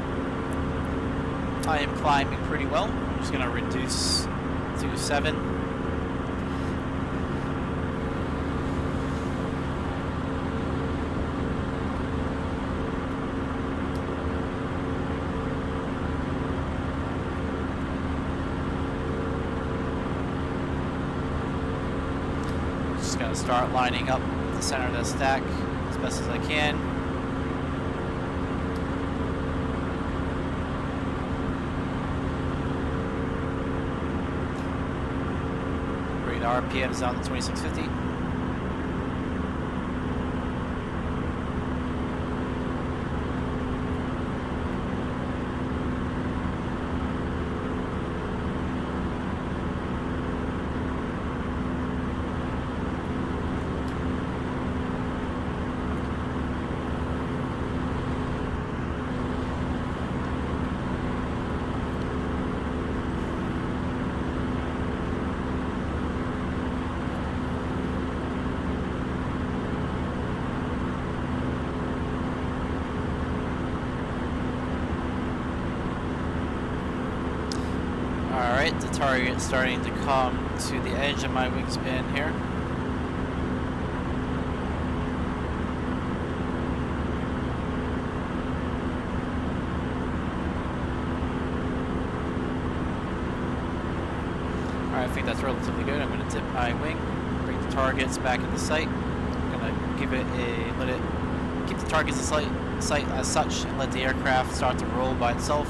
A: I am climbing pretty well. I'm just going to reduce to 7. Just going to start lining up the center of the stack as best as I can. Bring the RPMs down to 2650. Alright, the target starting to come to the edge of my wingspan here. Alright, I think that's relatively good. I'm going to tip my wing, bring the targets back into sight. I'm going to give it keep the targets in sight as such, and let the aircraft start to roll by itself.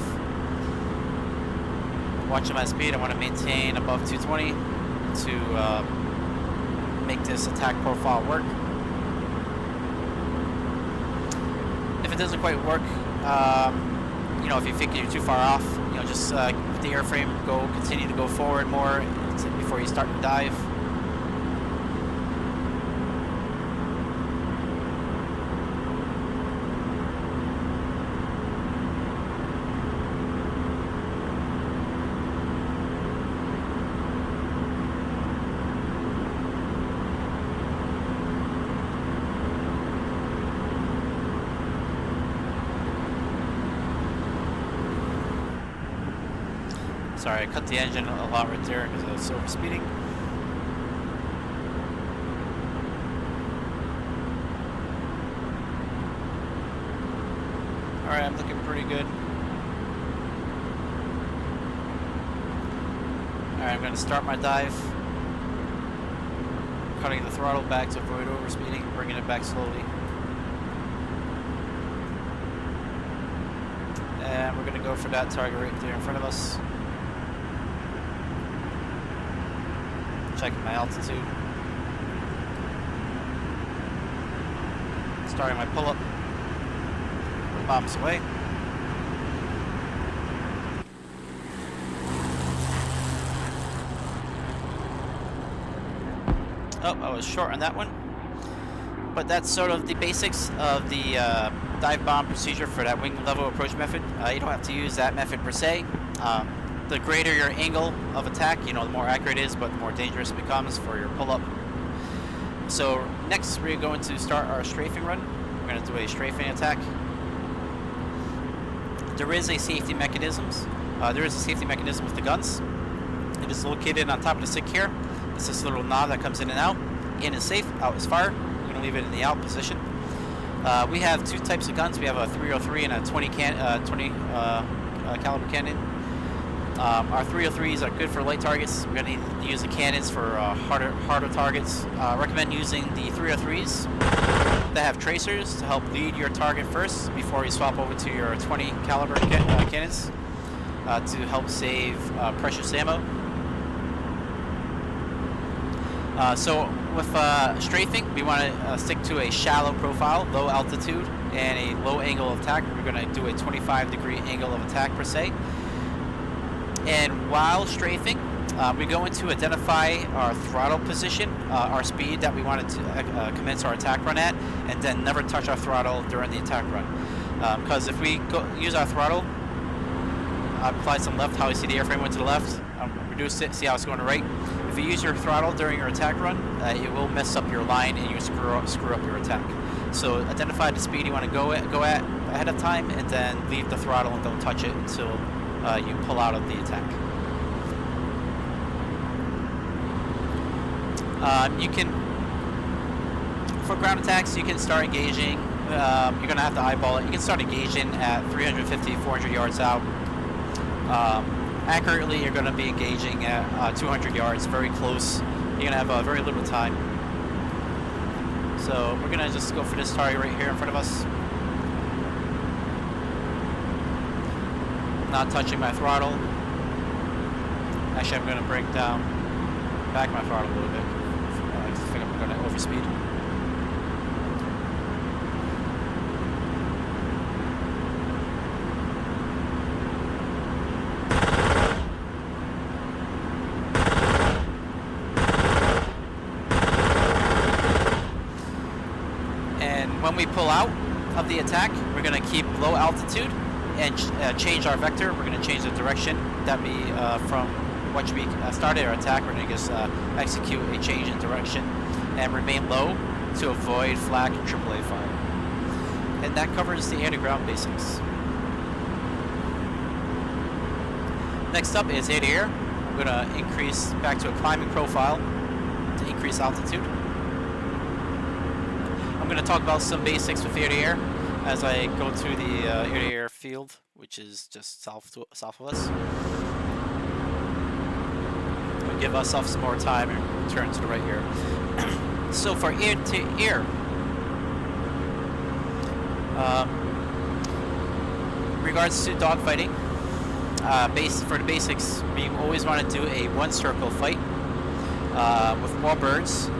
A: Watching my speed, I want to maintain above 220 to make this attack profile work. If it doesn't quite work, if you think you're too far off, just let the airframe continue to go forward more before you start to dive. Sorry, I cut the engine a lot right there because I was over speeding. Alright, I'm looking pretty good. Alright, I'm going to start my dive. Cutting the throttle back to avoid overspeeding, bringing it back slowly. And we're going to go for that target right there in front of us. Checking my altitude. Starting my pull-up. Bombs away. Oh, I was short on that one. But that's sort of the basics of the dive bomb procedure for that wing level approach method. You don't have to use that method per se. The greater your angle of attack, you know, the more accurate it is, but the more dangerous it becomes for your pull-up. So next we're going to start our strafing run. We're going to do a strafing attack. There is a safety mechanism. There is a safety mechanism with the guns. It is located on top of the stick here. It's this little knob that comes in and out. In is safe, out is fire. We're going to leave it in the out position. We have two types of guns. We have a 303 and a 20 caliber cannon. Our 303s are good for light targets. We're going to use the cannons for harder targets. Recommend using the 303s that have tracers to help lead your target first before you swap over to your 20 caliber cannons to help save precious ammo. So with strafing, we want to stick to a shallow profile, low altitude, and a low angle of attack. We're going to do a 25-degree angle of attack per se. And while strafing, we're going to identify our throttle position, our speed that we wanted to commence our attack run at, and then never touch our throttle during the attack run. Because if we use our throttle, apply some left, how you see the airframe went to the left, reduce it, see how it's going to right. If you use your throttle during your attack run, it will mess up your line and you screw up your attack. So identify the speed you want to go at ahead of time, and then leave the throttle and don't touch it until you pull out of the attack. You can, for ground attacks, you can start engaging. You're going to have to eyeball it. You can start engaging at 350, 400 yards out. Accurately, you're going to be engaging at 200 yards, very close. You're going to have very little time. So we're going to just go for this target right here in front of us. Not touching my throttle. Actually, I'm going to bring down back my throttle a little bit. I think I'm going to overspeed. When we pull out of the attack, we're going to keep low altitude and change our vector. We're going to change the direction that we, from which we started our attack. We're going to just execute a change in direction and remain low to avoid flak and AAA fire. And that covers the air-to-ground basics. Next up is air-to-air. I'm going to increase back to a climbing profile to increase altitude. I'm going to talk about some basics with air-to-air as I go to the air-to-air field, which is just south of us. We'll give ourselves some more time and turn to the right here. So for air-to-air, in regards to dogfighting, for the basics, we always want to do a one-circle fight with more birds.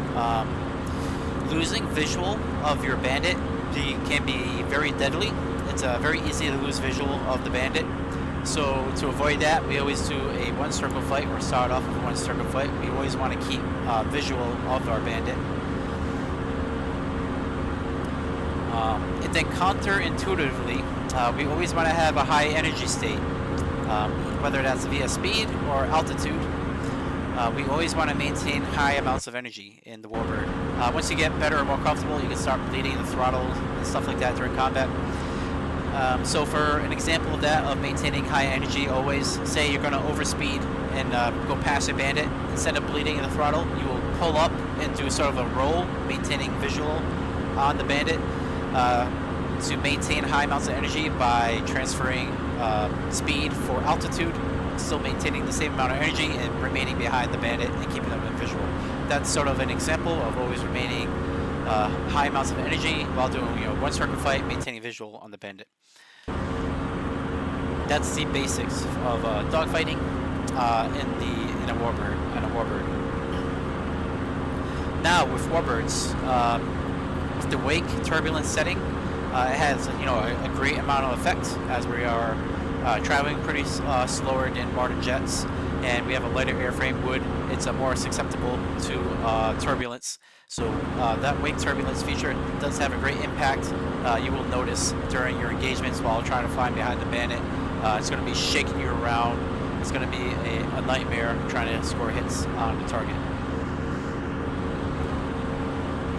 A: Losing visual of your bandit can be very deadly. It's very easy to lose visual of the bandit. So to avoid that, we always do a one circle fight, or start off with a one circle fight. We always want to keep visual of our bandit. And then counterintuitively, we always want to have a high energy state, whether that's via speed or altitude. We always want to maintain high amounts of energy in the warbird. Once you get better and more comfortable, you can start bleeding the throttle and stuff like that during combat. So for an example of that, of maintaining high energy always, say you're going to overspeed and go past your bandit, instead of bleeding in the throttle, you will pull up and do sort of a roll, maintaining visual on the bandit to maintain high amounts of energy by transferring speed for altitude, still maintaining the same amount of energy and remaining behind the bandit and keeping them in visual. That's sort of an example of always remaining high amounts of energy while doing one circle fight, maintaining visual on the bandit. That's the basics of dogfighting in a warbird. Now with warbirds, with the wake turbulence setting, it has a great amount of effect as we are traveling pretty slower than modern jets, and we have a lighter airframe wood. It's more susceptible to turbulence. So that wake turbulence feature does have a great impact. You will notice during your engagements while trying to fly behind the bandit. It's going to be shaking you around. It's going to be a nightmare trying to score hits on the target.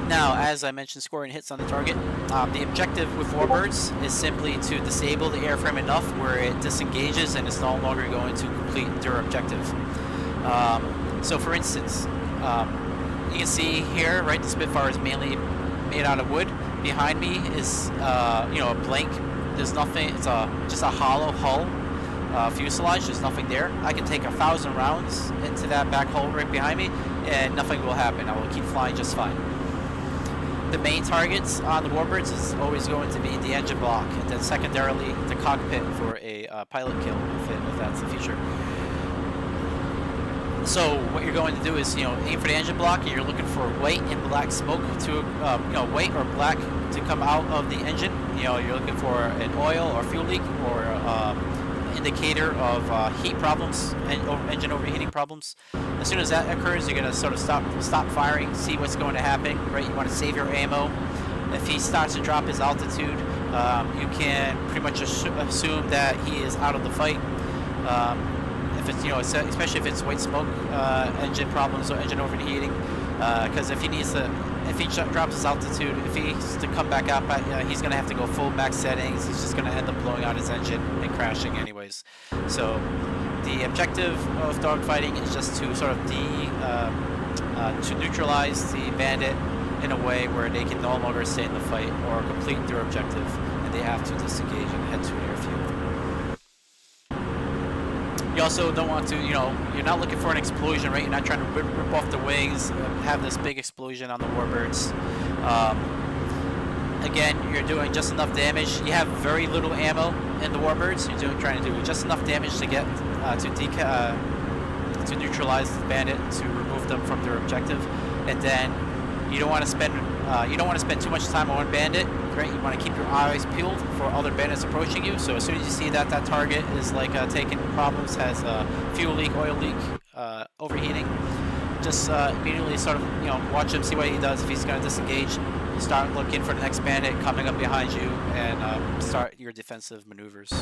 A: Now, as I mentioned, scoring hits on the target, the objective with warbirds is simply to disable the airframe enough where it disengages and it's no longer going to complete their objective. So for instance, you can see here, right, the Spitfire is mainly made out of wood. Behind me is, a blank. There's nothing. It's just a hollow hull fuselage. There's nothing there. I can take 1,000 rounds into that back hull right behind me, and nothing will happen. I will keep flying just fine. The main targets on the warbirds is always going to be the engine block, and then secondarily the cockpit for a pilot kill if that's the feature. So what you're going to do is, aim for the engine block, and you're looking for white and black smoke to, white or black to come out of the engine. You're looking for an oil or fuel leak or indicator of heat problems and engine overheating problems. As soon as that occurs, you're going to sort of stop firing, see what's going to happen. Right, you want to save your ammo. If he starts to drop his altitude, you can pretty much assume that he is out of the fight. If it's especially if it's white smoke, engine problems or engine overheating, because if he drops his altitude, if he's to come back up, he's going to have to go full max settings. He's just going to end up blowing out his engine and crashing anyways. So the objective of dogfighting is just to sort of to neutralize the bandit in a way where they can no longer stay in the fight or complete their objective, and they have to disengage and head to an airfield. You also don't want to, you're not looking for an explosion, right? You're not trying to rip off the wings, have this big explosion on the warbirds. Again, you're doing just enough damage. You have very little ammo in the warbirds. You're trying to do just enough damage to get to neutralize the bandit, to remove them from their objective, and then you don't want to spend too much time on one bandit. Right? You want to keep your eyes peeled for other bandits approaching you. So as soon as you see that target is like taking problems, has a fuel leak, oil leak, overheating, just immediately sort of watch him, see what he does. If he's going to disengage, start looking for the next bandit coming up behind you, and start your defensive maneuvers.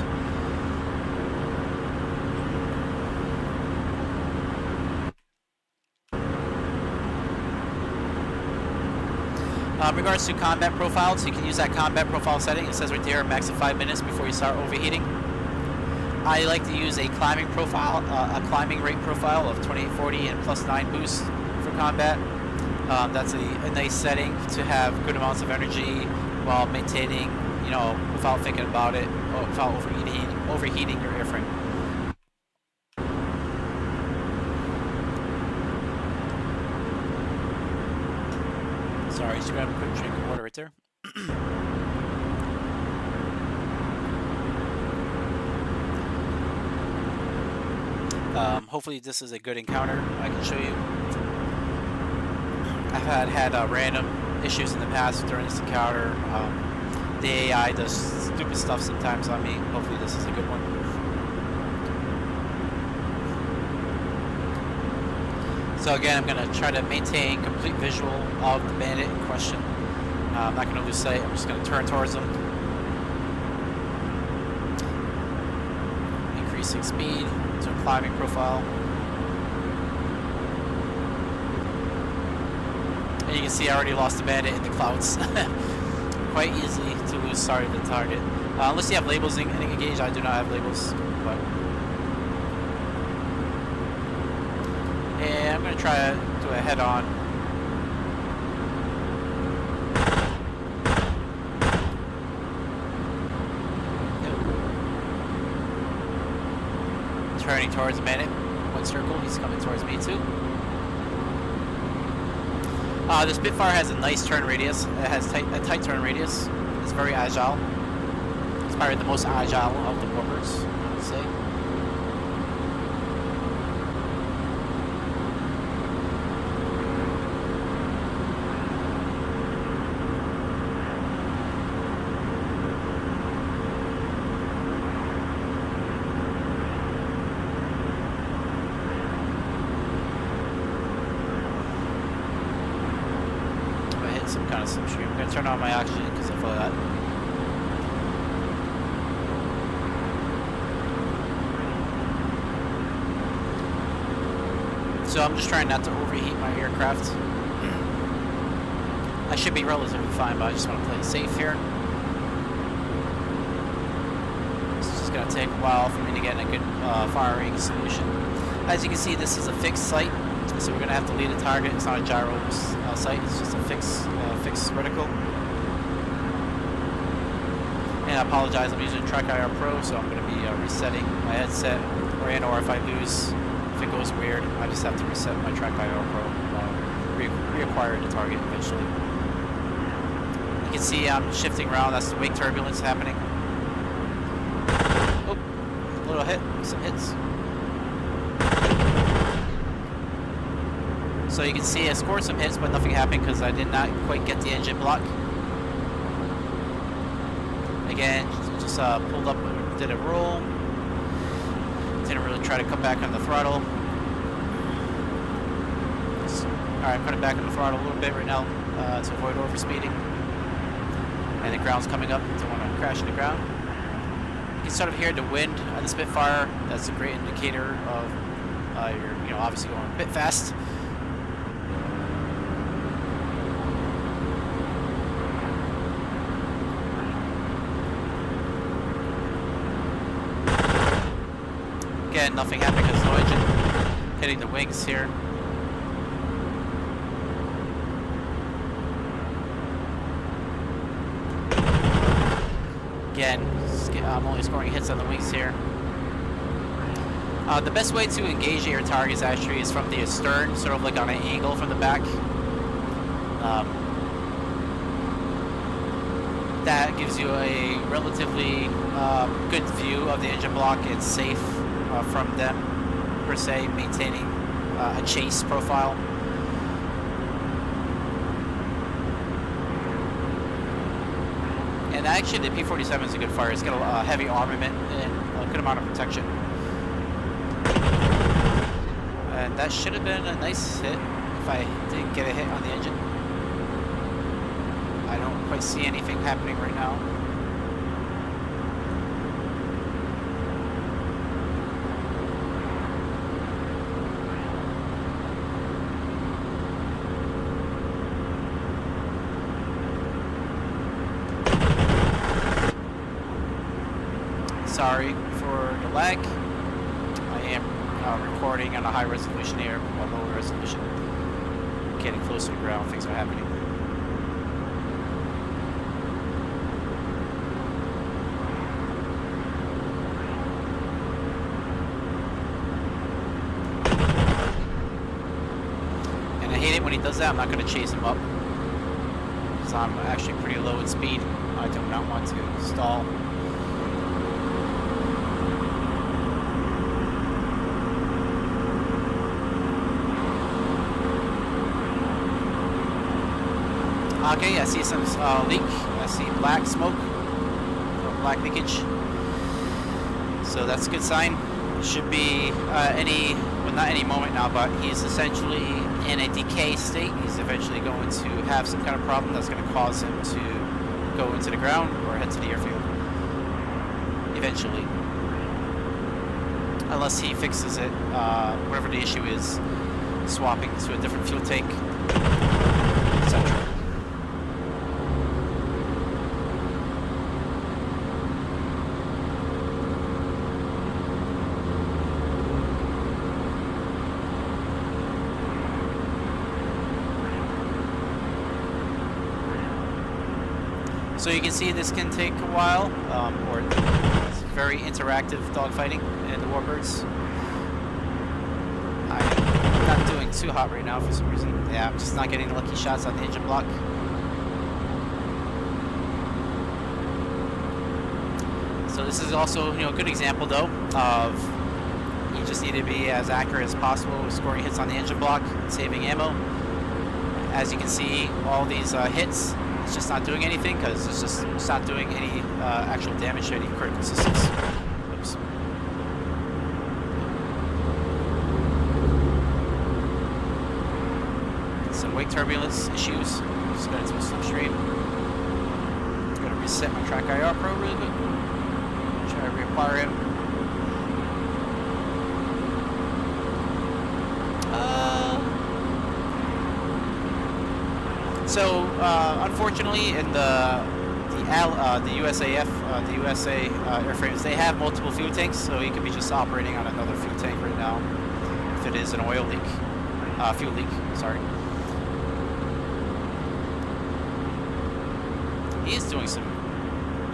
A: In regards to combat profiles, you can use that combat profile setting. It says right there, max of 5 minutes before you start overheating. I like to use a climbing profile, a climbing rate profile of 2840 and plus 9 boost for combat. That's a nice setting to have good amounts of energy while maintaining, without thinking about it, or without overheating your airframe. Sorry, just grab a quick drink of water right there. Hopefully this is a good encounter I can show you. I've had random issues in the past during this encounter. The AI does stupid stuff sometimes on me. Hopefully this is a good one. So again, I'm going to try to maintain complete visual of the bandit in question. I'm not going to lose sight. I'm just going to turn towards him. Increasing speed to a climbing profile. And you can see I already lost the bandit in the clouds. quite easy to lose sight of the target. Unless you have labels engaged, I do not have labels. But and I'm going to try to do a head-on. Turning towards a minute. One circle, he's coming towards me too. The Spitfire has a nice turn radius. It has a tight turn radius. It's very agile. It's probably the most agile of the warpers, I would say. Some kind of slipstream. I'm gonna turn on my oxygen because I feel that. So I'm just trying not to overheat my aircraft. I should be relatively fine, but I just want to play it safe here. It's just gonna take a while for me to get a good firing solution. As you can see, this is a fixed site. So we're going to have to lead a target. It's not a gyro site, it's just a fixed vertical. And I apologize, I'm using TrackIR Pro, so I'm going to be resetting my headset. Or if I lose, if it goes weird, I just have to reset my TrackIR Pro, reacquire the target eventually. You can see I'm shifting around, that's the wake turbulence happening. Oh, a little hit, some hits. So you can see I scored some hits, but nothing happened because I did not quite get the engine block. Again, just pulled up, did a roll. Didn't really try to come back on the throttle. Alright, I'm putting back on the throttle a little bit right now to avoid overspeeding. And the ground's coming up, don't want to crash into the ground. You can sort of hear the wind on the Spitfire. That's a great indicator of you're obviously going a bit fast. Again, nothing happened because no engine hitting the wings here. Again, I'm only scoring hits on the wings here. The best way to engage your targets actually is from the stern, sort of like on an angle from the back. That gives you a relatively good view of the engine block. It's safe from them, per se, maintaining a chase profile. And actually the P-47 is a good fighter. It's got a heavy armament and a good amount of protection. And that should have been a nice hit if I didn't get a hit on the engine. I don't quite see anything happening right now. Sorry for the lag. I am recording on a high resolution here, or lower resolution. Getting closer to the ground, things are happening. And I hate it when he does that. I'm not going to chase him up, because I'm actually pretty low in speed. I do not want to stall. Okay, I see some leak. I see black smoke, or black leakage. So that's a good sign. Should be well, not any moment now, but he's essentially in a decay state. He's eventually going to have some kind of problem that's going to cause him to go into the ground or head to the airfield. Eventually. Unless he fixes it, whatever the issue is, swapping to a different fuel tank, etc. So you can see this can take a while, or it's very interactive dogfighting in the Warbirds. I'm not doing too hot right now for some reason. Yeah, I'm just not getting lucky shots on the engine block. So this is also, you know, a good example though of you just need to be as accurate as possible with scoring hits on the engine block, saving ammo. As you can see, all these hits, it's just not doing anything because it's not doing any actual damage to any critical systems. Oops. Some wake turbulence issues. Just got into a slipstream. Gonna reset my track IR Pro really quick. Try to reacquire him. So unfortunately, in the USAF, the USA airframes, they have multiple fuel tanks, so he could be just operating on another fuel tank right now. If it is an oil leak, fuel leak. Sorry. He is doing some.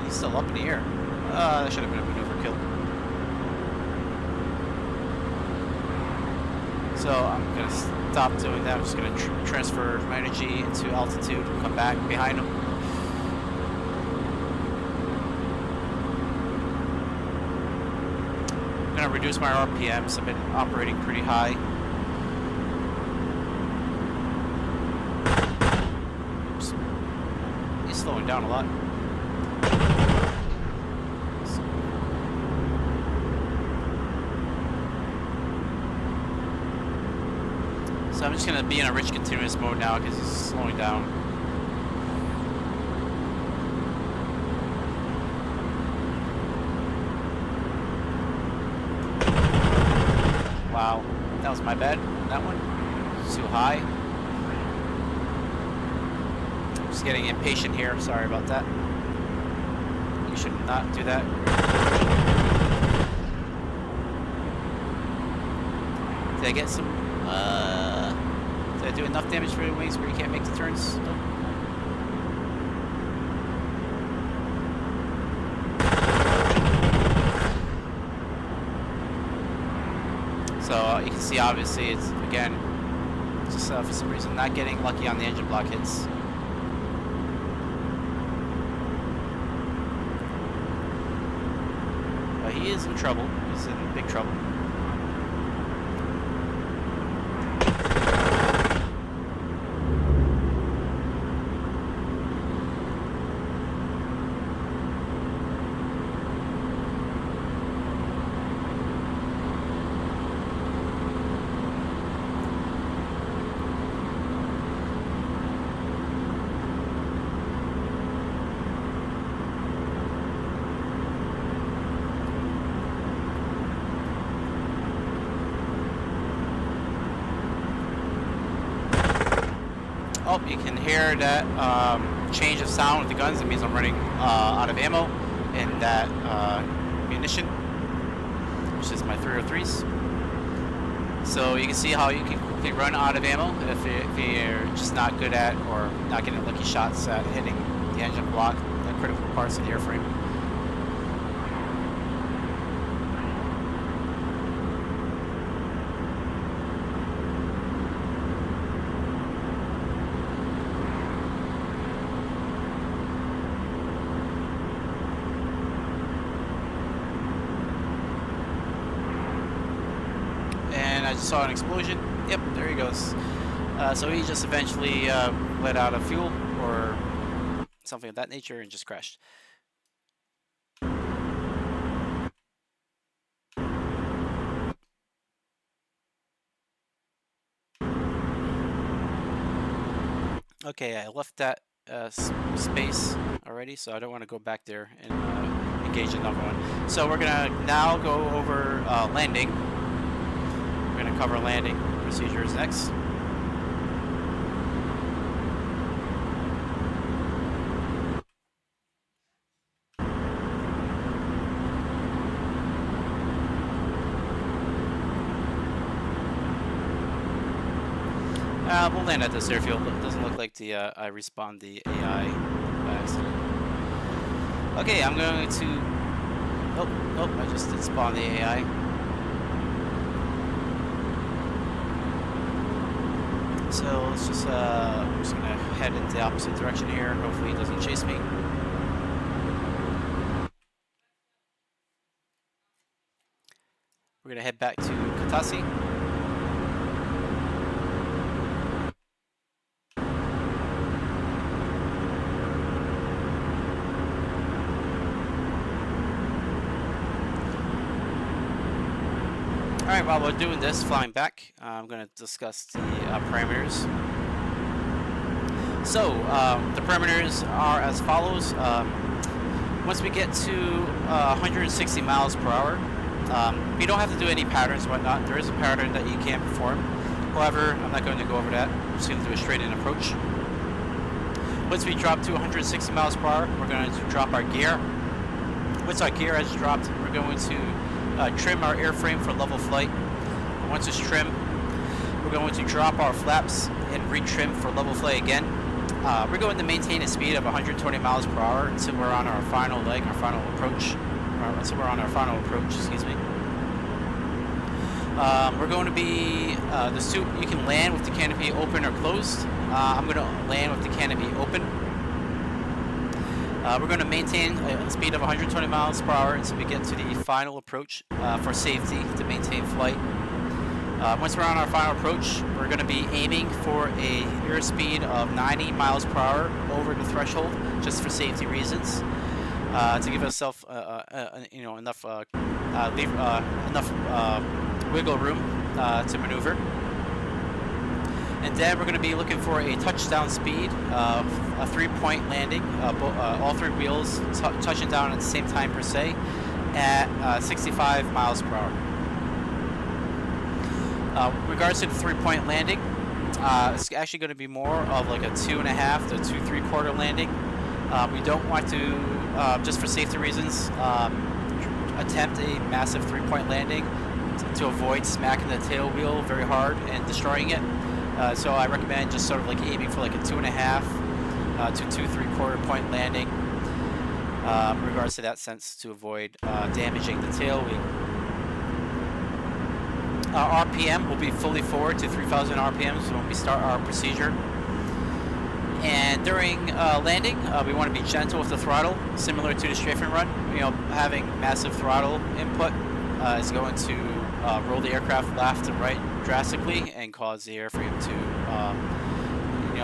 A: He's still up in the air. That should have been a maneuver kill. So I'm gonna stop doing that. I'm just gonna transfer my energy into altitude and come back behind him. I'm gonna reduce my RPMs. I've been operating pretty high. Oops. He's slowing down a lot. So I'm just going to be in a rich continuous mode now because he's slowing down. Wow, that was my bad. That one, it's too high. I'm just getting impatient here. Sorry about that. You should not do that. Did I get some? Did I do enough damage for the wings where you can't make the turns? Nope. So you can see, obviously, it's again just for some reason not getting lucky on the engine block hits. But he is in trouble. He's in big trouble. Oh, you can hear that change of sound with the guns. It means I'm running out of ammo and that munition, which is my 303s. So you can see how you can quickly run out of ammo if you're just not good at or not getting lucky shots at hitting the engine block, the critical parts of the airframe. I just saw an explosion. Yep, there he goes. So he just eventually let out a fuel or something of that nature and just crashed. Okay, I left that space already, so I don't want to go back there and engage another one. So we're gonna now go over landing. We're going to cover landing procedures next. We'll land at this airfield. It doesn't look like I respawned the AI by accident. Okay, I'm going to... Oh, I just did spawn the AI. So let's just, I'm just gonna head in the opposite direction here. Hopefully he doesn't chase me. We're gonna head back to Katasi. Alright, while we're doing this, flying back, I'm going to discuss the parameters. So, the parameters are as follows. Once we get to 160 miles per hour, you don't have to do any patterns or whatnot. There is a pattern that you can perform. However, I'm not going to go over that. I'm just going to do a straight-in approach. Once we drop to 160 miles per hour, we're going to drop our gear. Once our gear has dropped, we're going to trim our airframe for level flight. Once it's trimmed, we're going to drop our flaps and retrim for level flight again. We're going to maintain a speed of 120 miles per hour until we're on our final leg, our final approach. Until we're on our final approach, excuse me. We're going to be, you can land with the canopy open or closed. I'm going to land with the canopy open. We're going to maintain a speed of 120 miles per hour until we get to the final approach for safety to maintain flight. Once we're on our final approach, we're going to be aiming for a airspeed of 90 miles per hour over the threshold, just for safety reasons, to give ourselves enough wiggle room to maneuver. And then we're going to be looking for a touchdown speed of a 3-point landing, all 3 wheels touching down at the same time per se, at 65 miles per hour. In regards to the 3-point landing, it's actually going to be more of like a 2.5 to 2 3/4 landing. We don't want to, just for safety reasons, attempt a massive 3-point landing to avoid smacking the tail wheel very hard and destroying it. So I recommend just sort of like aiming for like a 2.5 to 2 3/4 point landing in regards to that sense, to avoid damaging the tail wheel. RPM will be fully forward to 3,000 RPMs when we start our procedure. And during landing, we want to be gentle with the throttle, similar to the strafing run. You know, having massive throttle input is going to roll the aircraft left and right drastically and cause the airframe to,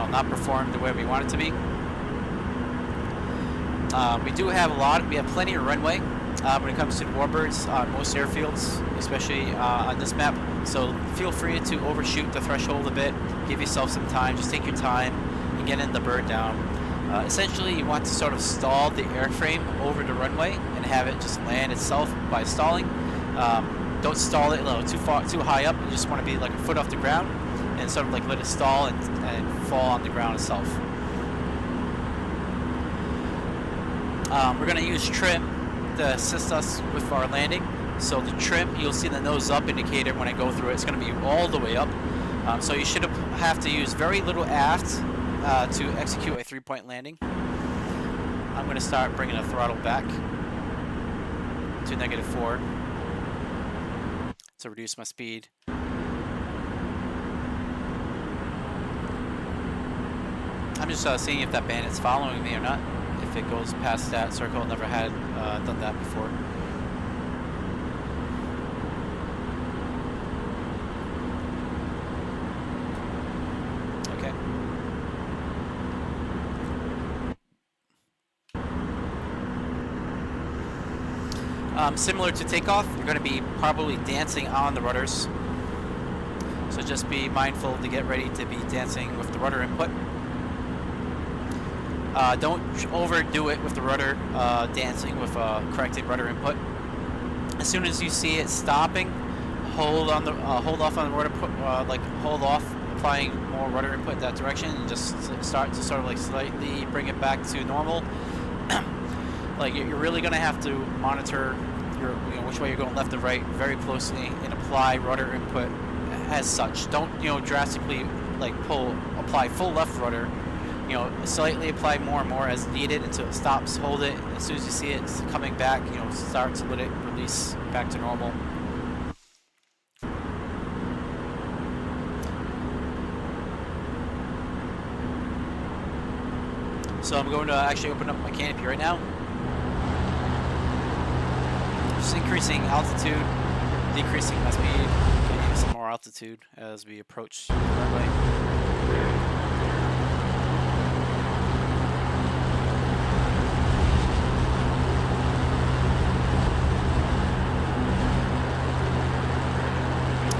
A: not perform the way we want it to be. We have plenty of runway when it comes to the warbirds on most airfields, especially on this map. So feel free to overshoot the threshold a bit, give yourself some time, just take your time and get in the bird down. Essentially, you want to sort of stall the airframe over the runway and have it just land itself by stalling. Don't stall it too high up. You just want to be like a foot off the ground and sort of like let it stall and fall on the ground itself. We're going to use trim to assist us with our landing. So the trim, you'll see the nose up indicator when I go through it. It's going to be all the way up. So you should have to use very little aft to execute a 3-point landing. I'm going to start bringing the throttle back to -4 to reduce my speed. I'm just seeing if that bandit's following me or not. If it goes past that circle, never had done that before. Okay. Similar to takeoff, you're going to be probably dancing on the rudders. So just be mindful to get ready to be dancing with the rudder input. Don't overdo it with the rudder dancing with corrected rudder input. As soon as you see it stopping, hold off on the rudder, hold off applying more rudder input in that direction, and just start to sort of like slightly bring it back to normal. Like you're really gonna have to monitor which way you're going, left or right, very closely, and apply rudder input as such. Don't drastically like apply full left rudder, you know, slightly apply more and more as needed until it stops. Hold it. As soon as you see it's coming back, you know, start to let it release back to normal. So I'm going to actually open up my canopy right now. Just increasing altitude, decreasing my speed, getting some more altitude as we approach the runway.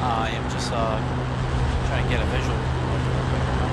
A: I am just trying to get a visual of the runway right now.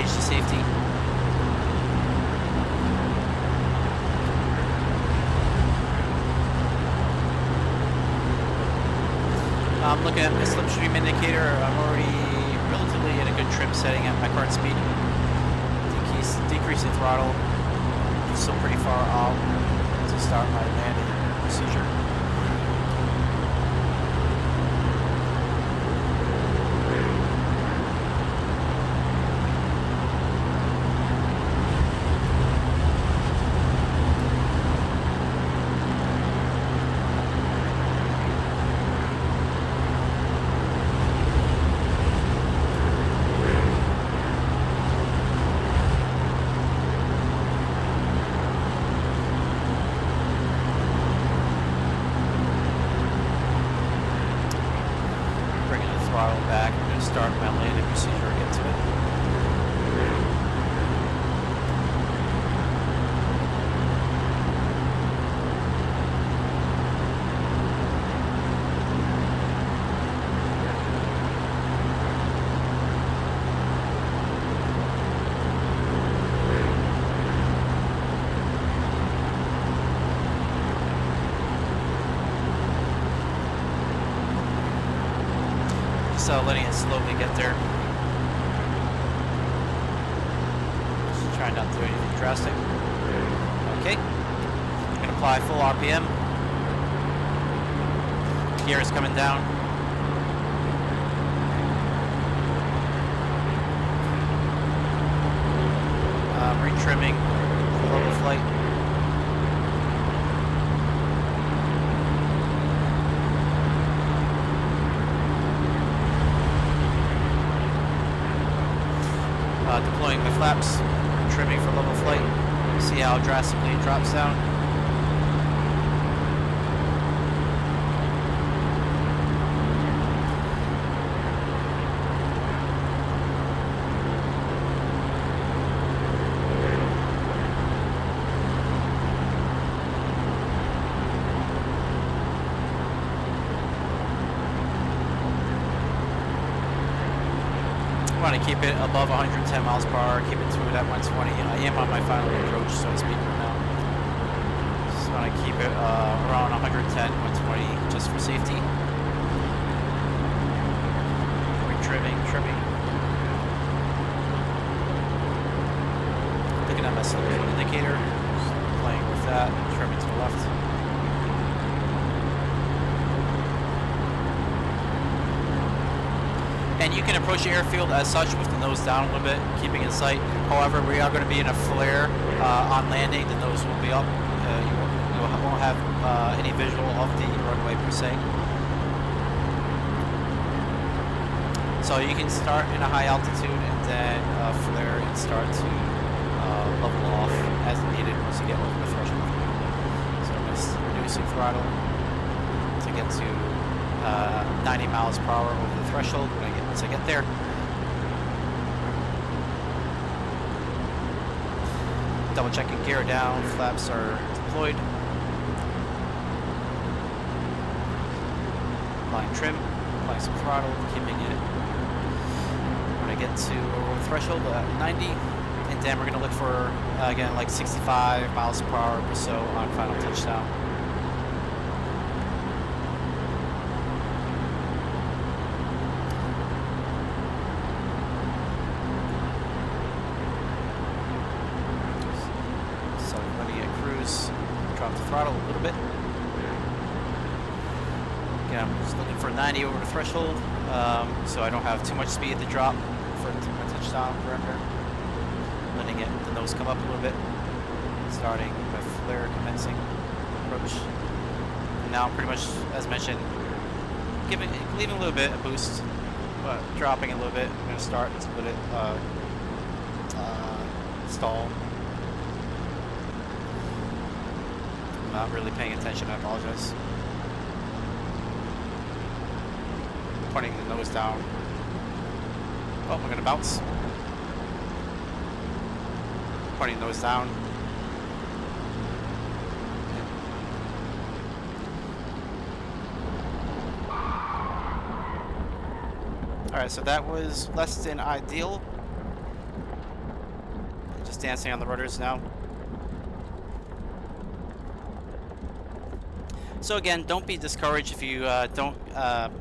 A: Safety. I'm looking at my slipstream indicator. I'm already relatively in a good trim setting at my current speed. Decreasing throttle. Still pretty far out to start my landing procedure. Throttle back. I'm going to start my landing procedure and get to it. So letting it slowly get there. Just trying not to do anything drastic. Okay. I'm going to apply full RPM. Gear is coming down. Retrimming for level flight. Deploying the flaps, trimming for level flight. See how drastically it drops down. Want to keep it above 110 miles per hour, keep it to it at 120. I am on my final approach, so to speak, right now. Just want to keep it around 110, 120, just for safety. Trimming. Looking at my slip indicator, just playing with that, trimming to the left. And you can approach the airfield as such with the nose down a little bit, keeping in sight. However, we are going to be in a flare on landing. The nose will be up. You won't have any visual of the runway per se. So you can start in a high altitude and then flare and start to level off as needed once you get over the threshold. So I'm just reducing throttle to get to 90 miles per hour over the threshold once I get there. Double checking gear down, flaps are deployed. applying trim, applying some throttle, keeping it when I get to threshold at 90, and then we're going to look for, again, like 65 miles per hour or so on final touchdown. So letting it cruise, drop the throttle a little bit. Again, I'm just looking for 90 over the threshold, so I don't have too much speed to drop for my touchdown perimeter. Letting the nose come up a little bit, starting my flare commencing approach. And now pretty much, as mentioned, leaving a little bit a boost, but dropping a little bit. I'm going to start to let it stall. I'm not really paying attention, I apologize. Pointing the nose down. Oh, we're going to bounce. Pointing nose down. Alright, so that was less than ideal. Just dancing on the rudders now. So again, don't be discouraged if you don't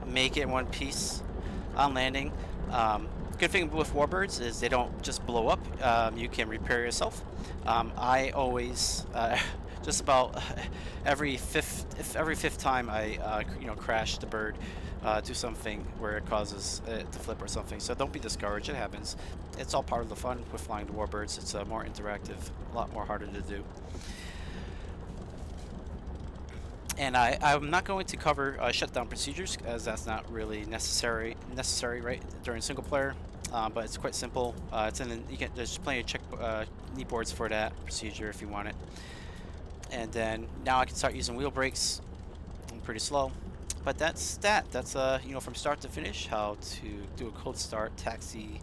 A: make it in one piece on landing. Good thing with warbirds is they don't just blow up. You can repair yourself. I always, just about every fifth time I crash the bird, do something where it causes it to flip or something. So don't be discouraged. It happens. It's all part of the fun with flying the warbirds. It's more interactive, a lot more harder to do. And I'm not going to cover shutdown procedures, as that's not really necessary right during single player. But it's quite simple. There's plenty of knee boards for that procedure if you want it. And then now I can start using wheel brakes. I'm pretty slow, but that's from start to finish, how to do a cold start, taxi,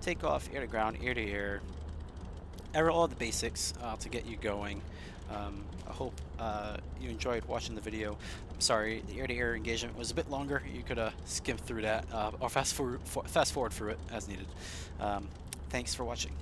A: takeoff, air to ground, air to air, all the basics to get you going. I hope you enjoyed watching the video. I'm sorry, the air-to-air engagement was a bit longer. You could skim through that or fast forward through it as needed. Thanks for watching.